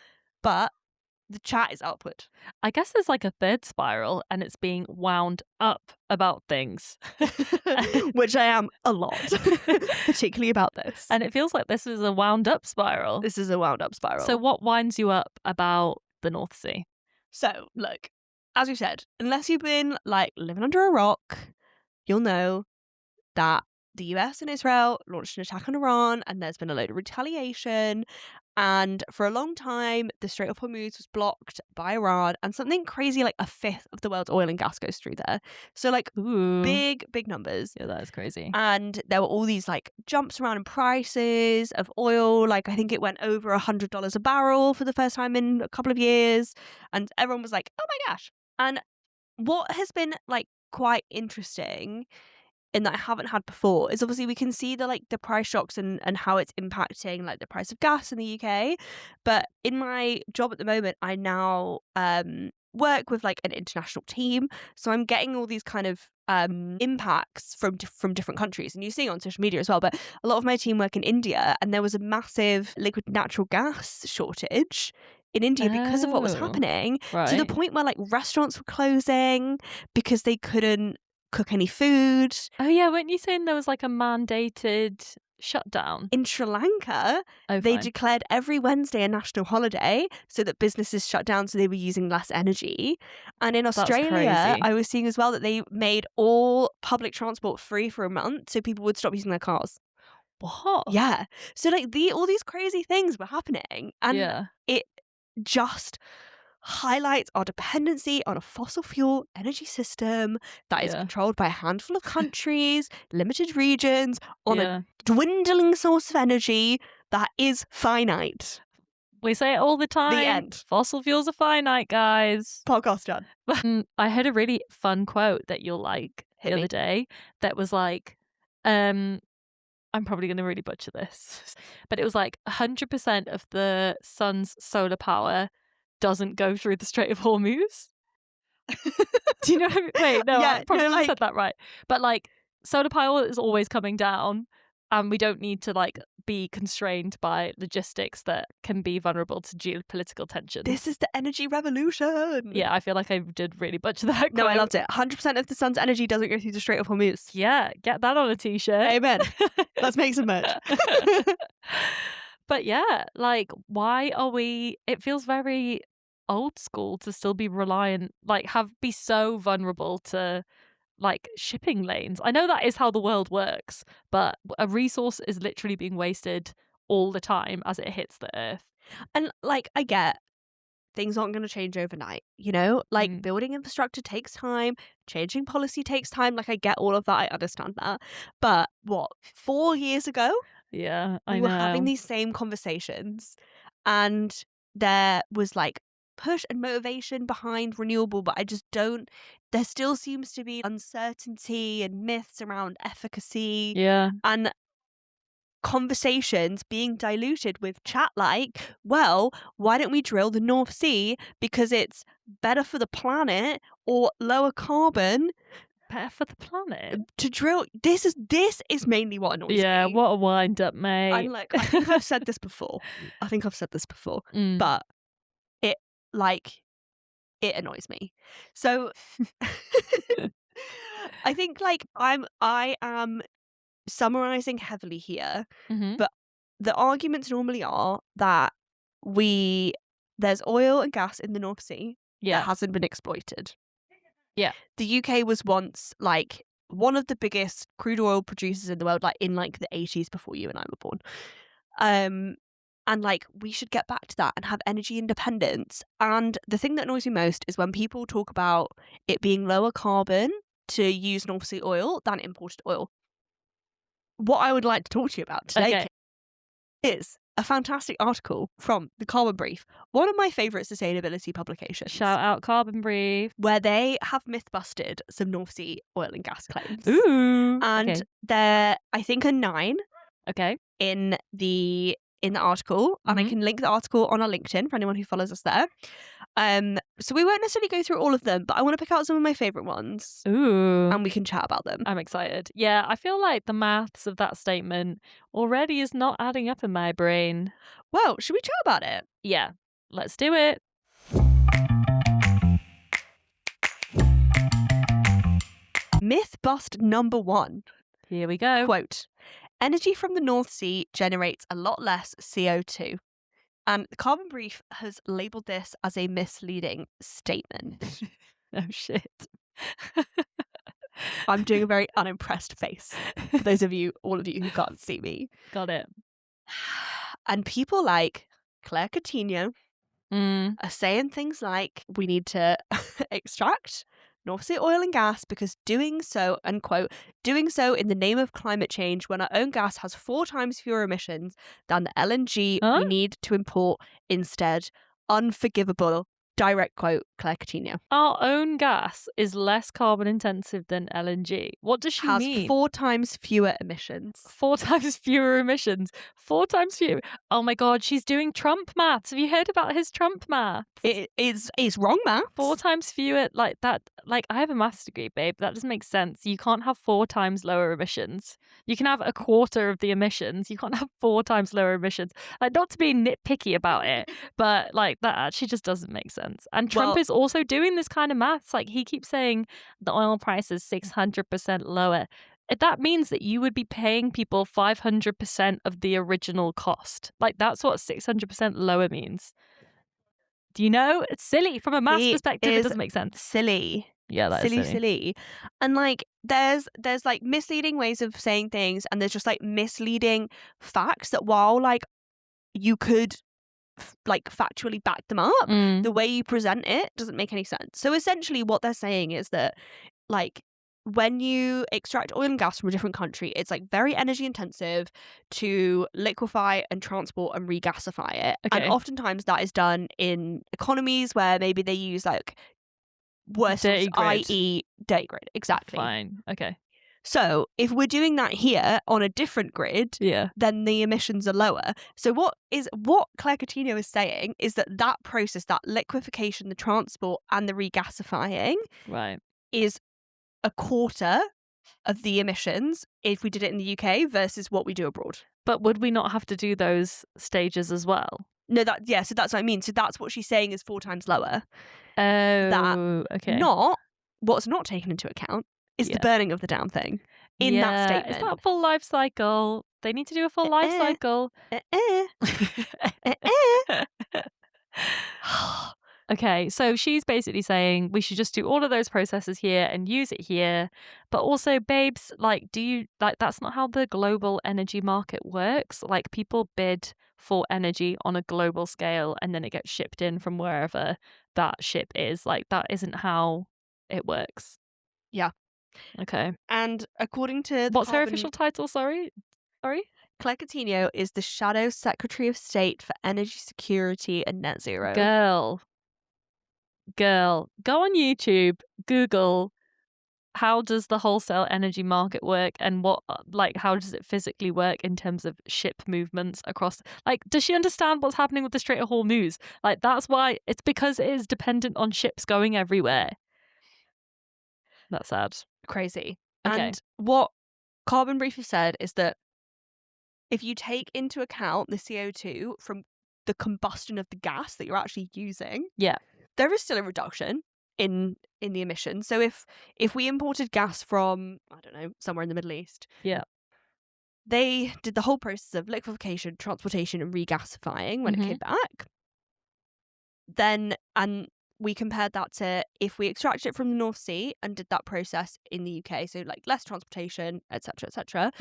Speaker 2: but the chat is upward.
Speaker 1: I guess there's like a third spiral, and it's being wound up about things.
Speaker 2: Which I am a lot, particularly about this.
Speaker 1: And it feels like this is a wound up spiral.
Speaker 2: This is a wound up spiral.
Speaker 1: So what winds you up about the North Sea?
Speaker 2: So, look, as we said, unless you've been like living under a rock, you'll know that the US and Israel launched an attack on Iran, and there's been a load of retaliation. And for a long time, the Strait of Hormuz was blocked by Iran, and something crazy like a fifth of the world's oil and gas goes through there. So like big numbers.
Speaker 1: Yeah, that is crazy.
Speaker 2: And there were all these like jumps around in prices of oil. Like I think it went over $100 a barrel for the first time in a couple of years. And everyone was like, oh my gosh. And what has been like quite interesting and that I haven't had before is obviously we can see the price shocks and how it's impacting like the price of gas in the UK. But in my job at the moment, I now work with like an international team, so I'm getting all these kind of impacts from different countries, and you see on social media as well. But a lot of my team work in India, and there was a massive liquid natural gas shortage in India because of what was happening, to the point where like restaurants were closing because they couldn't cook any food.
Speaker 1: Oh yeah, weren't you saying there was like a mandated shutdown?
Speaker 2: In Sri Lanka, they declared every Wednesday a national holiday so that businesses shut down, so they were using less energy. And in Australia, I was seeing as well that they made all public transport free for a month so people would stop using their cars.
Speaker 1: What?
Speaker 2: Yeah. So like all these crazy things were happening, and it just highlights our dependency on a fossil fuel energy system that is controlled by a handful of countries, limited regions, on a dwindling source of energy that is finite.
Speaker 1: We say it all the time.
Speaker 2: The end.
Speaker 1: Fossil fuels are finite, guys.
Speaker 2: Podcast done.
Speaker 1: I heard a really fun quote that you'll like the other day that was like, I'm probably going to really butcher this, but it was like 100% of the sun's solar power doesn't go through the Strait of Hormuz. Do you know what I mean? Wait, no, I probably said that right. But like solar power is always coming down, and we don't need to like be constrained by logistics that can be vulnerable to geopolitical tensions.
Speaker 2: This is the energy revolution.
Speaker 1: Yeah, I feel like I did really butcher that quote.
Speaker 2: No, I loved it. 100% of the sun's energy doesn't go through the Strait of Hormuz.
Speaker 1: Yeah, get that on a t-shirt.
Speaker 2: Amen. Let's make some merch.
Speaker 1: But yeah, like why are we, it feels very old school to still be reliant, like be so vulnerable to like shipping lanes. I know that is how the world works, but a resource is literally being wasted all the time as it hits the earth.
Speaker 2: And like I get things aren't going to change overnight, you know? Like building infrastructure takes time, changing policy takes time. Like I get all of that, I understand that. But what, 4 years ago?
Speaker 1: Yeah,
Speaker 2: we were having these same conversations, and there was like push and motivation behind renewable, but I just don't, there still seems to be uncertainty and myths around efficacy.
Speaker 1: Yeah.
Speaker 2: And conversations being diluted with chat like, well, why don't we drill the North Sea because it's better for the planet or lower carbon.
Speaker 1: Better for the planet
Speaker 2: to drill. This is mainly what annoys me.
Speaker 1: Yeah, what a wind up, mate.
Speaker 2: I'm like, I think I've said this before. But it annoys me. So I think like I am summarizing heavily here, but the arguments normally are that there's oil and gas in the North Sea that hasn't been exploited.
Speaker 1: Yeah.
Speaker 2: The UK was once like one of the biggest crude oil producers in the world, like in like the 80s before you and I were born. And like we should get back to that and have energy independence. And the thing that annoys me most is when people talk about it being lower carbon to use North Sea oil than imported oil. what I would like to talk to you about today
Speaker 1: Okay.
Speaker 2: is a fantastic article from the Carbon Brief, one of my favourite sustainability publications.
Speaker 1: Shout out Carbon Brief.
Speaker 2: Where they have myth busted some North Sea oil and gas claims.
Speaker 1: Ooh.
Speaker 2: And
Speaker 1: okay.
Speaker 2: there, I think, are 9
Speaker 1: Okay.
Speaker 2: in the article, and I can link the article on our LinkedIn for anyone who follows us there. So we won't necessarily go through all of them, but I want to pick out some of my favourite ones.
Speaker 1: Ooh.
Speaker 2: And we can chat about them.
Speaker 1: I'm excited. Yeah, I feel like the maths of that statement already is not adding up in my brain.
Speaker 2: Well, should we chat about it?
Speaker 1: Yeah, let's do it.
Speaker 2: Myth bust number 1.
Speaker 1: Here we go.
Speaker 2: Quote, energy from the North Sea generates a lot less CO2. And the Carbon Brief has labelled this as a misleading statement.
Speaker 1: Oh, shit.
Speaker 2: I'm doing a very unimpressed face for those of you, all of you who can't see me.
Speaker 1: Got it.
Speaker 2: And people like Claire Coutinho are saying things like, we need to extract North Sea oil and gas because doing so, unquote, doing so in the name of climate change when our own gas has 4 times fewer emissions than the LNG we need to import instead. Unforgivable. Direct quote, Claire Coutinho.
Speaker 1: Our own gas is less carbon intensive than LNG. What does she mean?
Speaker 2: Has 4 times fewer emissions.
Speaker 1: 4 times fewer emissions. 4 times fewer. Oh my God, she's doing Trump maths. Have you heard about his Trump maths?
Speaker 2: It's wrong maths.
Speaker 1: 4 times fewer, like that. Like, I have a maths degree, babe. That doesn't make sense. You can't have 4 times lower emissions. You can have a quarter of the emissions. You can't have 4 times lower emissions. Like, not to be nitpicky about it, but like that actually just doesn't make sense. And Trump is also doing this kind of maths. Like, he keeps saying the oil price is 600% lower. That means that you would be paying people 500% of the original cost. Like, that's what 600% lower means. Do you know? It's silly. From a maths perspective, it doesn't make sense.
Speaker 2: Silly.
Speaker 1: Yeah, that's
Speaker 2: silly. And like there's like misleading ways of saying things, and there's just like misleading facts that while like you could like factually back them up, the way you present it doesn't make any sense. So essentially what they're saying is that like when you extract oil and gas from a different country, it's like very energy intensive to liquefy and transport and regasify it. Okay. And oftentimes that is done in economies where maybe they use like worse, i.e. dirty grid. Exactly.
Speaker 1: Fine. Okay.
Speaker 2: So if we're doing that here on a different grid, then the emissions are lower. So what Claire Coutinho is saying is that process, that liquefaction, the transport and the regasifying is a quarter of the emissions if we did it in the UK versus what we do abroad.
Speaker 1: But would we not have to do those stages as well?
Speaker 2: No, so that's what I mean. So that's what she's saying is 4 times lower.
Speaker 1: Okay.
Speaker 2: What's not taken into account is the burning of the damn thing in that statement.
Speaker 1: It's not a full life cycle. They need to do a full life cycle. Okay, so she's basically saying we should just do all of those processes here and use it here. But also, babes, like, that's not how the global energy market works. Like, people bid for energy on a global scale and then it gets shipped in from wherever that ship is. Like, that isn't how it works.
Speaker 2: Yeah.
Speaker 1: Okay.
Speaker 2: And according to
Speaker 1: what's her official title? Sorry?
Speaker 2: Claire Coutinho is the Shadow Secretary of State for Energy Security and Net Zero.
Speaker 1: Girl, go on YouTube, Google how does the wholesale energy market work and how does it physically work in terms of ship movements across, like, does she understand what's happening with the Strait of Hormuz? Like, that's why, it's because it is dependent on ships going everywhere. That's sad.
Speaker 2: Crazy.
Speaker 1: Okay.
Speaker 2: And what Carbon Brief has said is that if you take into account the CO2 from the combustion of the gas that you're actually using, there is still a reduction in the emissions. So if we imported gas from, I don't know, somewhere in the Middle East, they did the whole process of liquefaction, transportation and regasifying when it came back. Then, and we compared that to if we extracted it from the North Sea and did that process in the UK, so like less transportation, etc., etc.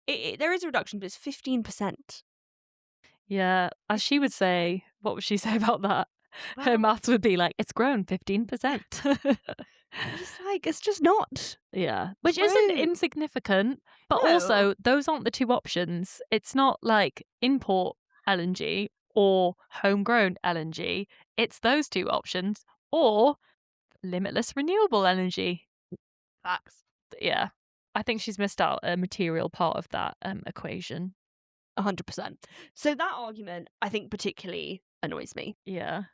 Speaker 2: There is a reduction, but it's 15%.
Speaker 1: Yeah, as she would say, what would she say about that? Her maths would be like, it's grown 15%.
Speaker 2: It's just not.
Speaker 1: Yeah. Which
Speaker 2: true.
Speaker 1: isn't insignificant, but
Speaker 2: No.
Speaker 1: also those aren't the two options. It's not like import LNG or homegrown LNG. It's those two options or limitless renewable energy.
Speaker 2: Facts.
Speaker 1: Yeah. I think she's missed out a material part of that equation.
Speaker 2: 100%. So that argument, I think, particularly annoys me.
Speaker 1: Yeah.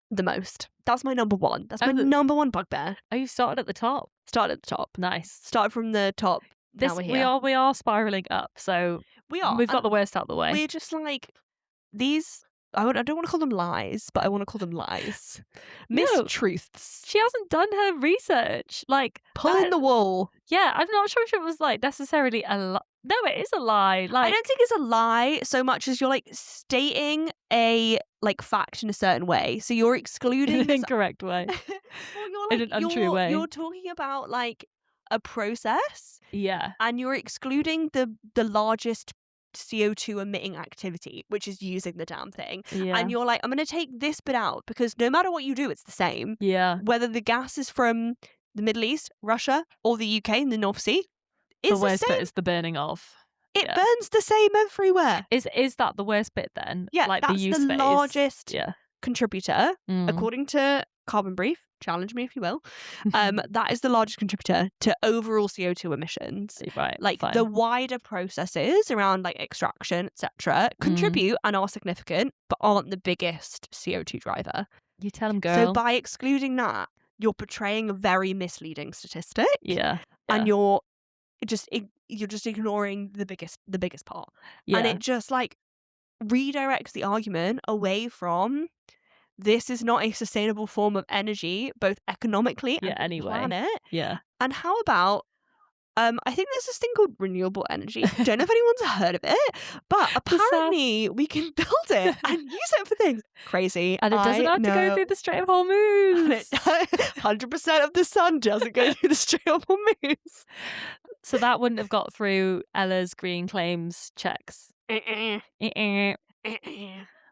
Speaker 2: The most. That's my number one. That's my number one bugbear.
Speaker 1: Oh, you started at the top.
Speaker 2: Started at the top.
Speaker 1: Nice.
Speaker 2: Started from the top. Now we're here.
Speaker 1: We are spiraling up. So
Speaker 2: we are.
Speaker 1: We've got the worst out of the way.
Speaker 2: We're just like these. I don't want to call them lies, but I want to call them lies. Mistruths.
Speaker 1: She hasn't done her research. Like
Speaker 2: pulling the wool.
Speaker 1: Yeah, I'm not sure if it was like necessarily a lie. No, it is a lie. Like,
Speaker 2: I don't think it's a lie so much as you're like stating a like fact in a certain way. So you're excluding
Speaker 1: in an incorrect way.
Speaker 2: well,
Speaker 1: in an untrue way.
Speaker 2: You're talking about like a process.
Speaker 1: Yeah.
Speaker 2: And you're excluding the largest CO2 emitting activity, which is using the damn thing.
Speaker 1: Yeah.
Speaker 2: And you're like, I'm going to take this bit out because no matter what you do, it's the same.
Speaker 1: Yeah.
Speaker 2: Whether the gas is from the Middle East, Russia, or the UK in the North Sea,
Speaker 1: the worst bit is the burning of.
Speaker 2: It burns the same everywhere.
Speaker 1: Is that the worst bit then?
Speaker 2: Yeah,
Speaker 1: like
Speaker 2: that's
Speaker 1: the use
Speaker 2: the
Speaker 1: phase?
Speaker 2: largest contributor, according to Carbon Brief. Challenge me if you will. That is the largest contributor to overall CO2 emissions.
Speaker 1: Right.
Speaker 2: Like
Speaker 1: fine.
Speaker 2: the wider processes around like extraction, etc., contribute and are significant, but aren't the biggest CO2 driver.
Speaker 1: You tell them, girl.
Speaker 2: So by excluding that, you're portraying a very misleading statistic.
Speaker 1: Yeah.
Speaker 2: And you're just ignoring the biggest part.
Speaker 1: Yeah.
Speaker 2: And it just like redirects the argument away from this is not a sustainable form of energy, both economically and the planet.
Speaker 1: Yeah.
Speaker 2: And how about I think there's this thing called renewable energy. Don't know if anyone's heard of it, but apparently we can build it and use it for things crazy.
Speaker 1: And it doesn't have to go through the Strait of Hormuz.
Speaker 2: 100% of the sun doesn't go through the Strait of Hormuz.
Speaker 1: So that wouldn't have got through Ella's green claims checks.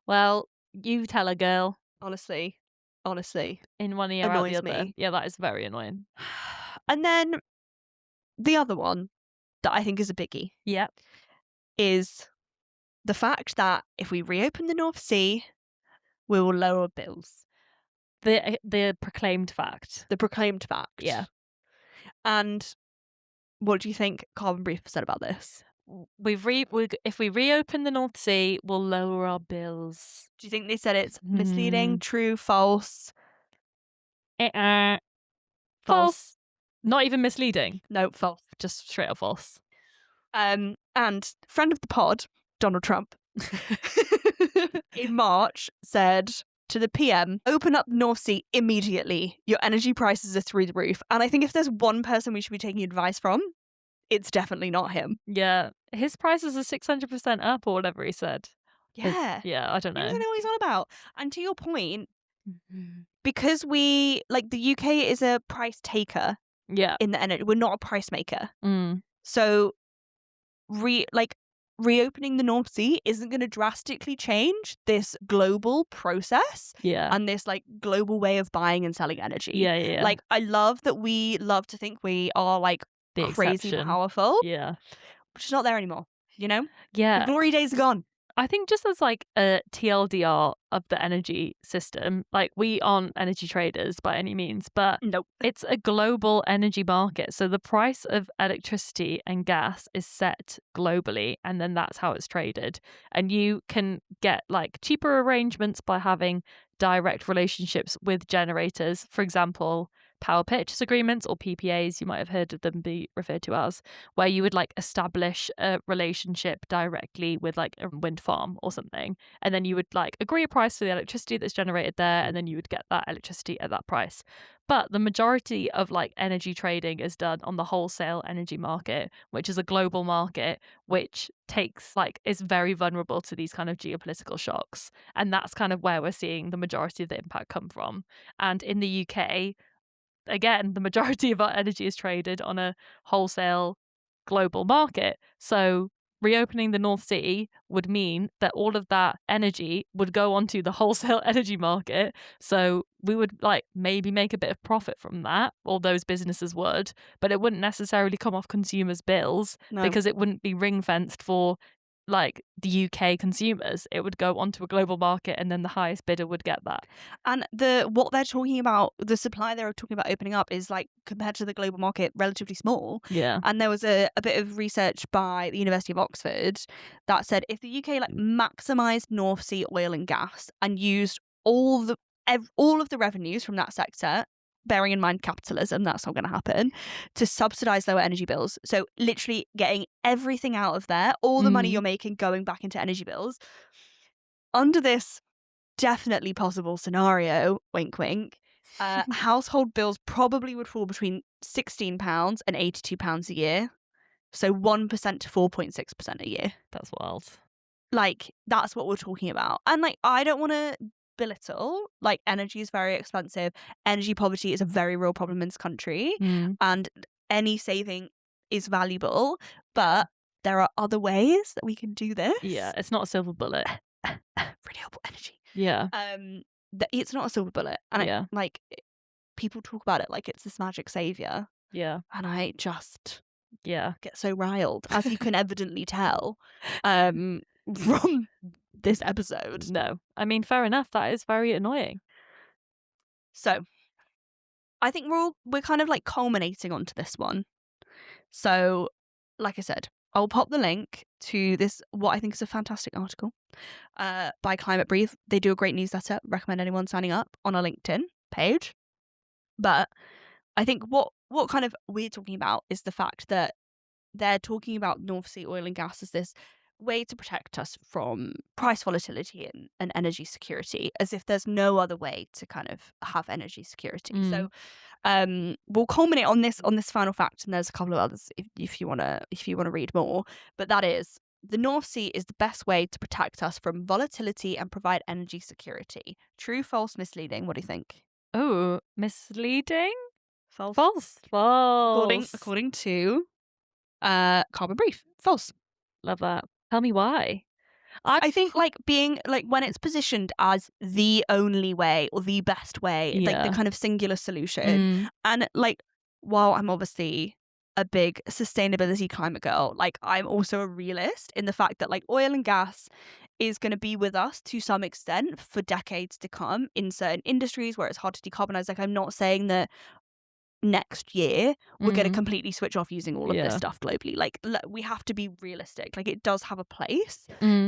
Speaker 1: Well, you tell her, girl.
Speaker 2: Honestly.
Speaker 1: In one ear,
Speaker 2: annoys
Speaker 1: out the other.
Speaker 2: me.
Speaker 1: Yeah, that is very annoying.
Speaker 2: And then the other one that I think is a biggie.
Speaker 1: Yep.
Speaker 2: Is the fact that if we reopen the North Sea, we will lower bills.
Speaker 1: The proclaimed fact.
Speaker 2: The proclaimed fact.
Speaker 1: Yeah.
Speaker 2: And what do you think Carbon Brief said about this?
Speaker 1: If we reopen the North Sea, we'll lower our bills.
Speaker 2: Do you think they said it's misleading, true, false?
Speaker 1: False. Not even misleading.
Speaker 2: No, false.
Speaker 1: Just straight up false.
Speaker 2: And friend of the pod, Donald Trump, in March said to the PM, open up the North Sea immediately. Your energy prices are through the roof. And I think if there's one person we should be taking advice from, it's definitely not him.
Speaker 1: Yeah. His prices are 600% up or whatever he said.
Speaker 2: Yeah.
Speaker 1: Yeah, I don't know.
Speaker 2: He doesn't know what he's on about. And to your point, because the UK is a price taker in the energy, we're not a price maker. So reopening the North Sea isn't going to drastically change this global process and this like global way of buying and selling energy.
Speaker 1: Yeah.
Speaker 2: Like I love that we love to think we are like
Speaker 1: the
Speaker 2: crazy
Speaker 1: exception.
Speaker 2: Powerful.
Speaker 1: Yeah.
Speaker 2: Which is not there anymore, you know?
Speaker 1: Yeah.
Speaker 2: The glory days are gone.
Speaker 1: I think just as like a TLDR of the energy system, like we aren't energy traders by any means, but
Speaker 2: nope.
Speaker 1: It's a global energy market. So the price of electricity and gas is set globally, and then that's how it's traded. And you can get like cheaper arrangements by having direct relationships with generators. For example, power purchase agreements or PPAs, you might have heard of them be referred to as, where you would like establish a relationship directly with like a wind farm or something, and then you would like agree a price for the electricity that's generated there, and then you would get that electricity at that price. But the majority of like energy trading is done on the wholesale energy market, which is a global market, which is very vulnerable to these kind of geopolitical shocks. And that's kind of where we're seeing the majority of the impact come from. And in the UK, again, the majority of our energy is traded on a wholesale global market. So reopening the North Sea would mean that all of that energy would go onto the wholesale energy market. So we would like maybe make a bit of profit from that, or those businesses would, but it wouldn't necessarily come off consumers' bills because it wouldn't be ring fenced for like the UK consumers. It would go onto a global market and then the highest bidder would get that.
Speaker 2: And what they're talking about, the supply they're talking about opening up is like compared to the global market relatively small.
Speaker 1: Yeah.
Speaker 2: And there was a bit of research by the University of Oxford that said if the UK like maximised North Sea oil and gas and used all of the revenues from that sector, bearing in mind capitalism, that's not going to happen, to subsidise lower energy bills. So literally getting everything out of there, all the money you're making going back into energy bills. Under this definitely possible scenario, wink wink, household bills probably would fall between £16 and £82 a year. So 1% to 4.6% a year.
Speaker 1: That's wild.
Speaker 2: Like, that's what we're talking about. And like, I don't want to belittle, like, energy is very expensive. Energy poverty is a very real problem in this country. And any saving is valuable. But there are other ways that we can do this.
Speaker 1: Yeah, it's not a silver bullet.
Speaker 2: Renewable energy.
Speaker 1: Yeah.
Speaker 2: It's not a silver bullet. And people talk about it like it's this magic savior.
Speaker 1: Yeah.
Speaker 2: And I just get so riled, as you can evidently tell from this episode.
Speaker 1: No. I mean, fair enough. That is very annoying.
Speaker 2: So I think we're kind of like culminating onto this one. So, like I said, I'll pop the link to this, what I think is a fantastic article by Climate Brief. They do a great newsletter. Recommend anyone signing up on our LinkedIn page. But I think what kind of we're talking about is the fact that they're talking about North Sea oil and gas as this way to protect us from price volatility and energy security, as if there's no other way to kind of have energy security. So we'll culminate on this final fact, and there's a couple of others if you want to read more, but that is the North Sea is the best way to protect us from volatility and provide energy security. True, false, misleading? What do you think?
Speaker 1: Oh, misleading?
Speaker 2: False. According to Carbon Brief. False.
Speaker 1: Love that. Tell me why.
Speaker 2: I think like being like when it's positioned as the only way or the best way, like the kind of singular solution. And like, while I'm obviously a big sustainability climate girl, like I'm also a realist in the fact that like oil and gas is going to be with us to some extent for decades to come in certain industries where it's hard to decarbonize. Like, I'm not saying that next year we're going to completely switch off using all of this stuff globally. Like, we have to be realistic. Like, it does have a place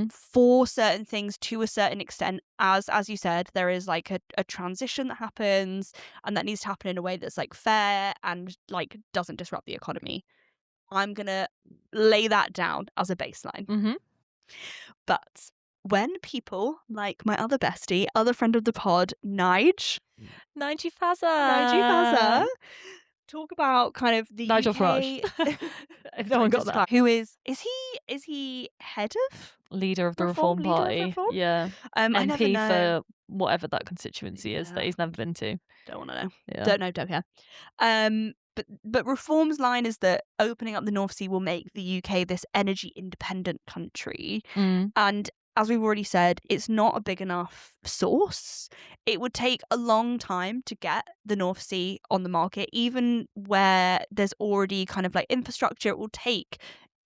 Speaker 2: for certain things to a certain extent. As you said, there is like a transition that happens, and that needs to happen in a way that's like fair and like doesn't disrupt the economy. I'm gonna lay that down as a baseline. But when people like my other bestie, other friend of the pod, Nige Faza, talk about kind of the
Speaker 1: Nigel
Speaker 2: UK...
Speaker 1: Farage. If no one got that.
Speaker 2: Who is he head of?
Speaker 1: Leader of the Reform Party. Yeah. MP for whatever that constituency is that he's never been to.
Speaker 2: Don't want to know. Yeah. Don't care. But Reform's line is that opening up the North Sea will make the UK this energy independent country. And as we've already said, it's not a big enough source. It would take a long time to get the North Sea on the market, even where there's already kind of like infrastructure. It will take.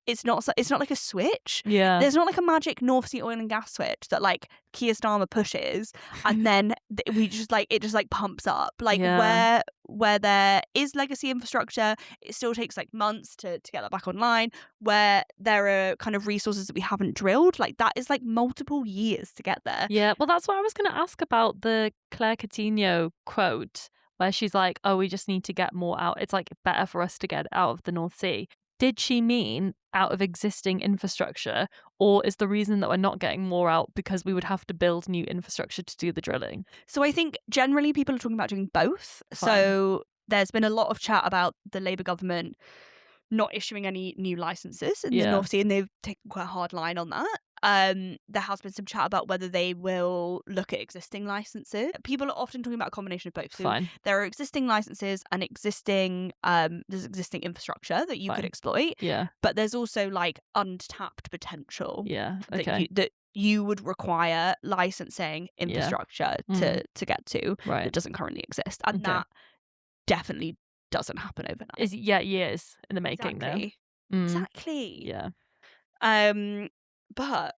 Speaker 2: It's not like a switch.
Speaker 1: Yeah.
Speaker 2: There's not like a magic North Sea oil and gas switch that like Keir Starmer pushes and then it just like pumps up. Like where there is legacy infrastructure, it still takes like months to get that back online. Where there are kind of resources that we haven't drilled, like that is like multiple years to get there.
Speaker 1: Yeah. Well, that's what I was going to ask about the Claire Coutinho quote where she's like, oh, we just need to get more out. It's like better for us to get out of the North Sea. Did she mean out of existing infrastructure, or is the reason that we're not getting more out because we would have to build new infrastructure to do the drilling?
Speaker 2: So I think generally people are talking about doing both. Fine. So there's been a lot of chat about the Labour government not issuing any new licenses in the North Sea, and they've taken quite a hard line on that. there has been some chat about whether they will look at existing licenses. People are often talking about a combination of both. So
Speaker 1: Fine.
Speaker 2: there are existing licenses and there's existing infrastructure that you could exploit.
Speaker 1: Yeah.
Speaker 2: But there's also like untapped potential.
Speaker 1: Yeah. Okay.
Speaker 2: That you would require licensing infrastructure to get to that doesn't currently exist. And that definitely doesn't happen overnight.
Speaker 1: Years in the making
Speaker 2: though. Exactly.
Speaker 1: Yeah.
Speaker 2: But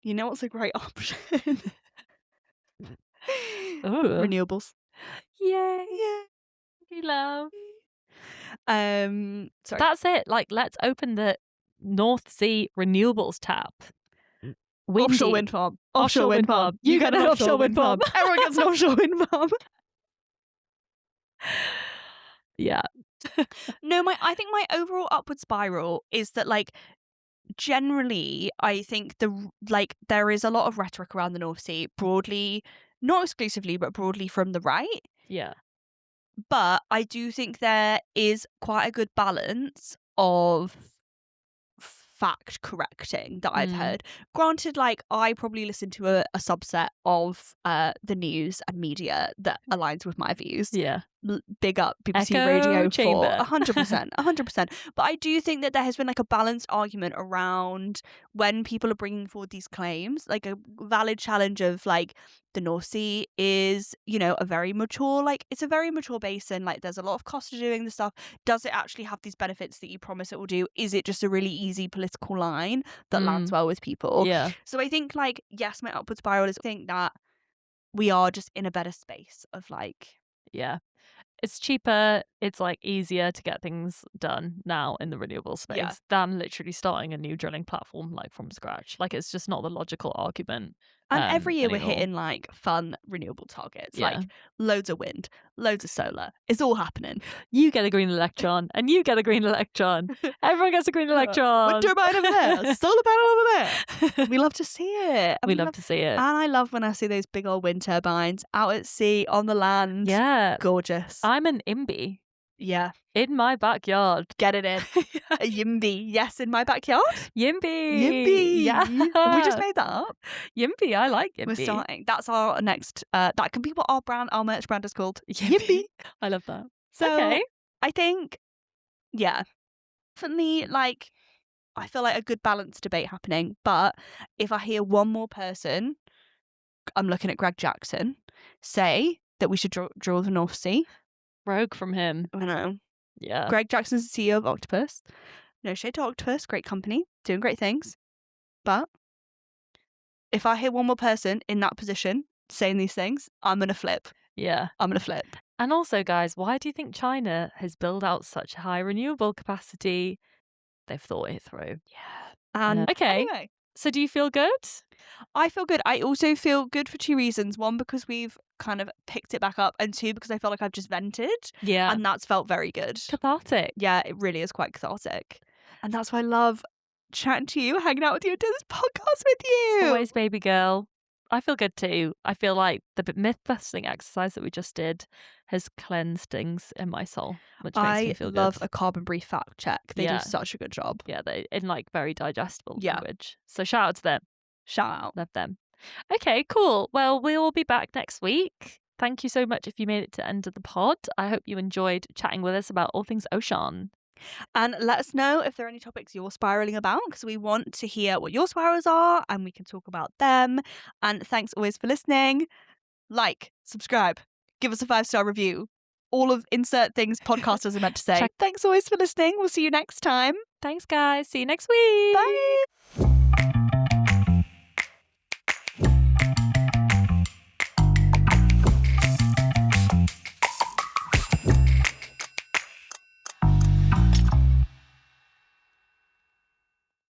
Speaker 2: you know what's a great option?
Speaker 1: Ooh.
Speaker 2: Renewables.
Speaker 1: Yay.
Speaker 2: Yeah.
Speaker 1: We love.
Speaker 2: Sorry.
Speaker 1: That's it. Like, let's open the North Sea renewables tap. Windy.
Speaker 2: Offshore wind farm.
Speaker 1: Offshore wind farm. You get an offshore wind farm.
Speaker 2: Everyone gets an offshore wind farm.
Speaker 1: Yeah.
Speaker 2: No, I think my overall upward spiral is that, like, generally, I think there is a lot of rhetoric around the North Sea, broadly, not exclusively, but broadly from the right.
Speaker 1: Yeah.
Speaker 2: But I do think there is quite a good balance of fact correcting that I've heard. Granted, like, I probably listen to a subset of the news and media that aligns with my views.
Speaker 1: Yeah.
Speaker 2: Big up BBC
Speaker 1: Echo
Speaker 2: Radio
Speaker 1: chamber.
Speaker 2: 100%. But I do think that there has been like a balanced argument around when people are bringing forward these claims, like a valid challenge of like the North Sea is, you know, it's a very mature basin. Like, there's a lot of cost to doing this stuff. Does it actually have these benefits that you promise it will do? Is it just a really easy political line that lands well with people?
Speaker 1: Yeah.
Speaker 2: So I think, like, yes, my upward spiral is I think that we are just in a better space of like.
Speaker 1: Yeah. It's cheaper, it's like easier to get things done now in the renewable space than literally starting a new drilling platform like from scratch. Like, it's just not the logical argument.
Speaker 2: And every year
Speaker 1: anymore.
Speaker 2: we're hitting like fun renewable targets, like loads of wind, loads of solar. It's all happening.
Speaker 1: You get a green electron, and you get a green electron. Everyone gets a green electron.
Speaker 2: Wind turbine over there, solar panel over there. We love to see it.
Speaker 1: We love to see it.
Speaker 2: And I love when I see those big old wind turbines out at sea, on the land.
Speaker 1: Yeah.
Speaker 2: Gorgeous.
Speaker 1: I'm an IMBY.
Speaker 2: Yeah.
Speaker 1: In my backyard.
Speaker 2: Get it in. A YIMBY. Yes, in my backyard.
Speaker 1: YIMBY.
Speaker 2: Yeah. Have we just made that up?
Speaker 1: YIMBY. I like YIMBY.
Speaker 2: We're starting. That's our next, that can be what our merch brand is called.
Speaker 1: YIMBY. I love that.
Speaker 2: So
Speaker 1: okay.
Speaker 2: I think, definitely, like, I feel like a good balanced debate happening. But if I hear one more person, I'm looking at Greg Jackson, say that we should drill the North Sea.
Speaker 1: Rogue from him.
Speaker 2: I know.
Speaker 1: Yeah.
Speaker 2: Greg Jackson's the CEO of Octopus. No shade to Octopus, great company, doing great things. But if I hear one more person in that position saying these things, I'm going to flip.
Speaker 1: Yeah.
Speaker 2: I'm going to flip.
Speaker 1: And also, guys, why do you think China has built out such high renewable capacity? They've thought it through.
Speaker 2: Yeah. And
Speaker 1: okay.
Speaker 2: Anyway.
Speaker 1: So do you feel good?
Speaker 2: I feel good. I also feel good for two reasons. One, because we've kind of picked it back up. And two, because I feel like I've just vented.
Speaker 1: Yeah.
Speaker 2: And that's felt very good.
Speaker 1: Cathartic.
Speaker 2: Yeah, it really is quite cathartic. And that's why I love chatting to you, hanging out with you, and doing this podcast with you.
Speaker 1: Always, baby girl. I feel good too. I feel like the myth-busting exercise that we just did has cleansed things in my soul, which makes me feel good.
Speaker 2: I love a carbon brief fact check. They do such a good job.
Speaker 1: Yeah, they in like very digestible language. So shout out to them.
Speaker 2: Shout out.
Speaker 1: Love them. Okay, cool. Well, we will be back next week. Thank you so much if you made it to the end of the pod. I hope you enjoyed chatting with us about all things ocean.
Speaker 2: And let us know if there are any topics you're spiraling about, because we want to hear what your spirals are and we can talk about them. And thanks always for listening. Like, subscribe, give us a 5-star review. All of insert things podcasters are meant to say. Thanks always for listening. We'll see you next time.
Speaker 1: Thanks, guys. See you next week.
Speaker 2: Bye.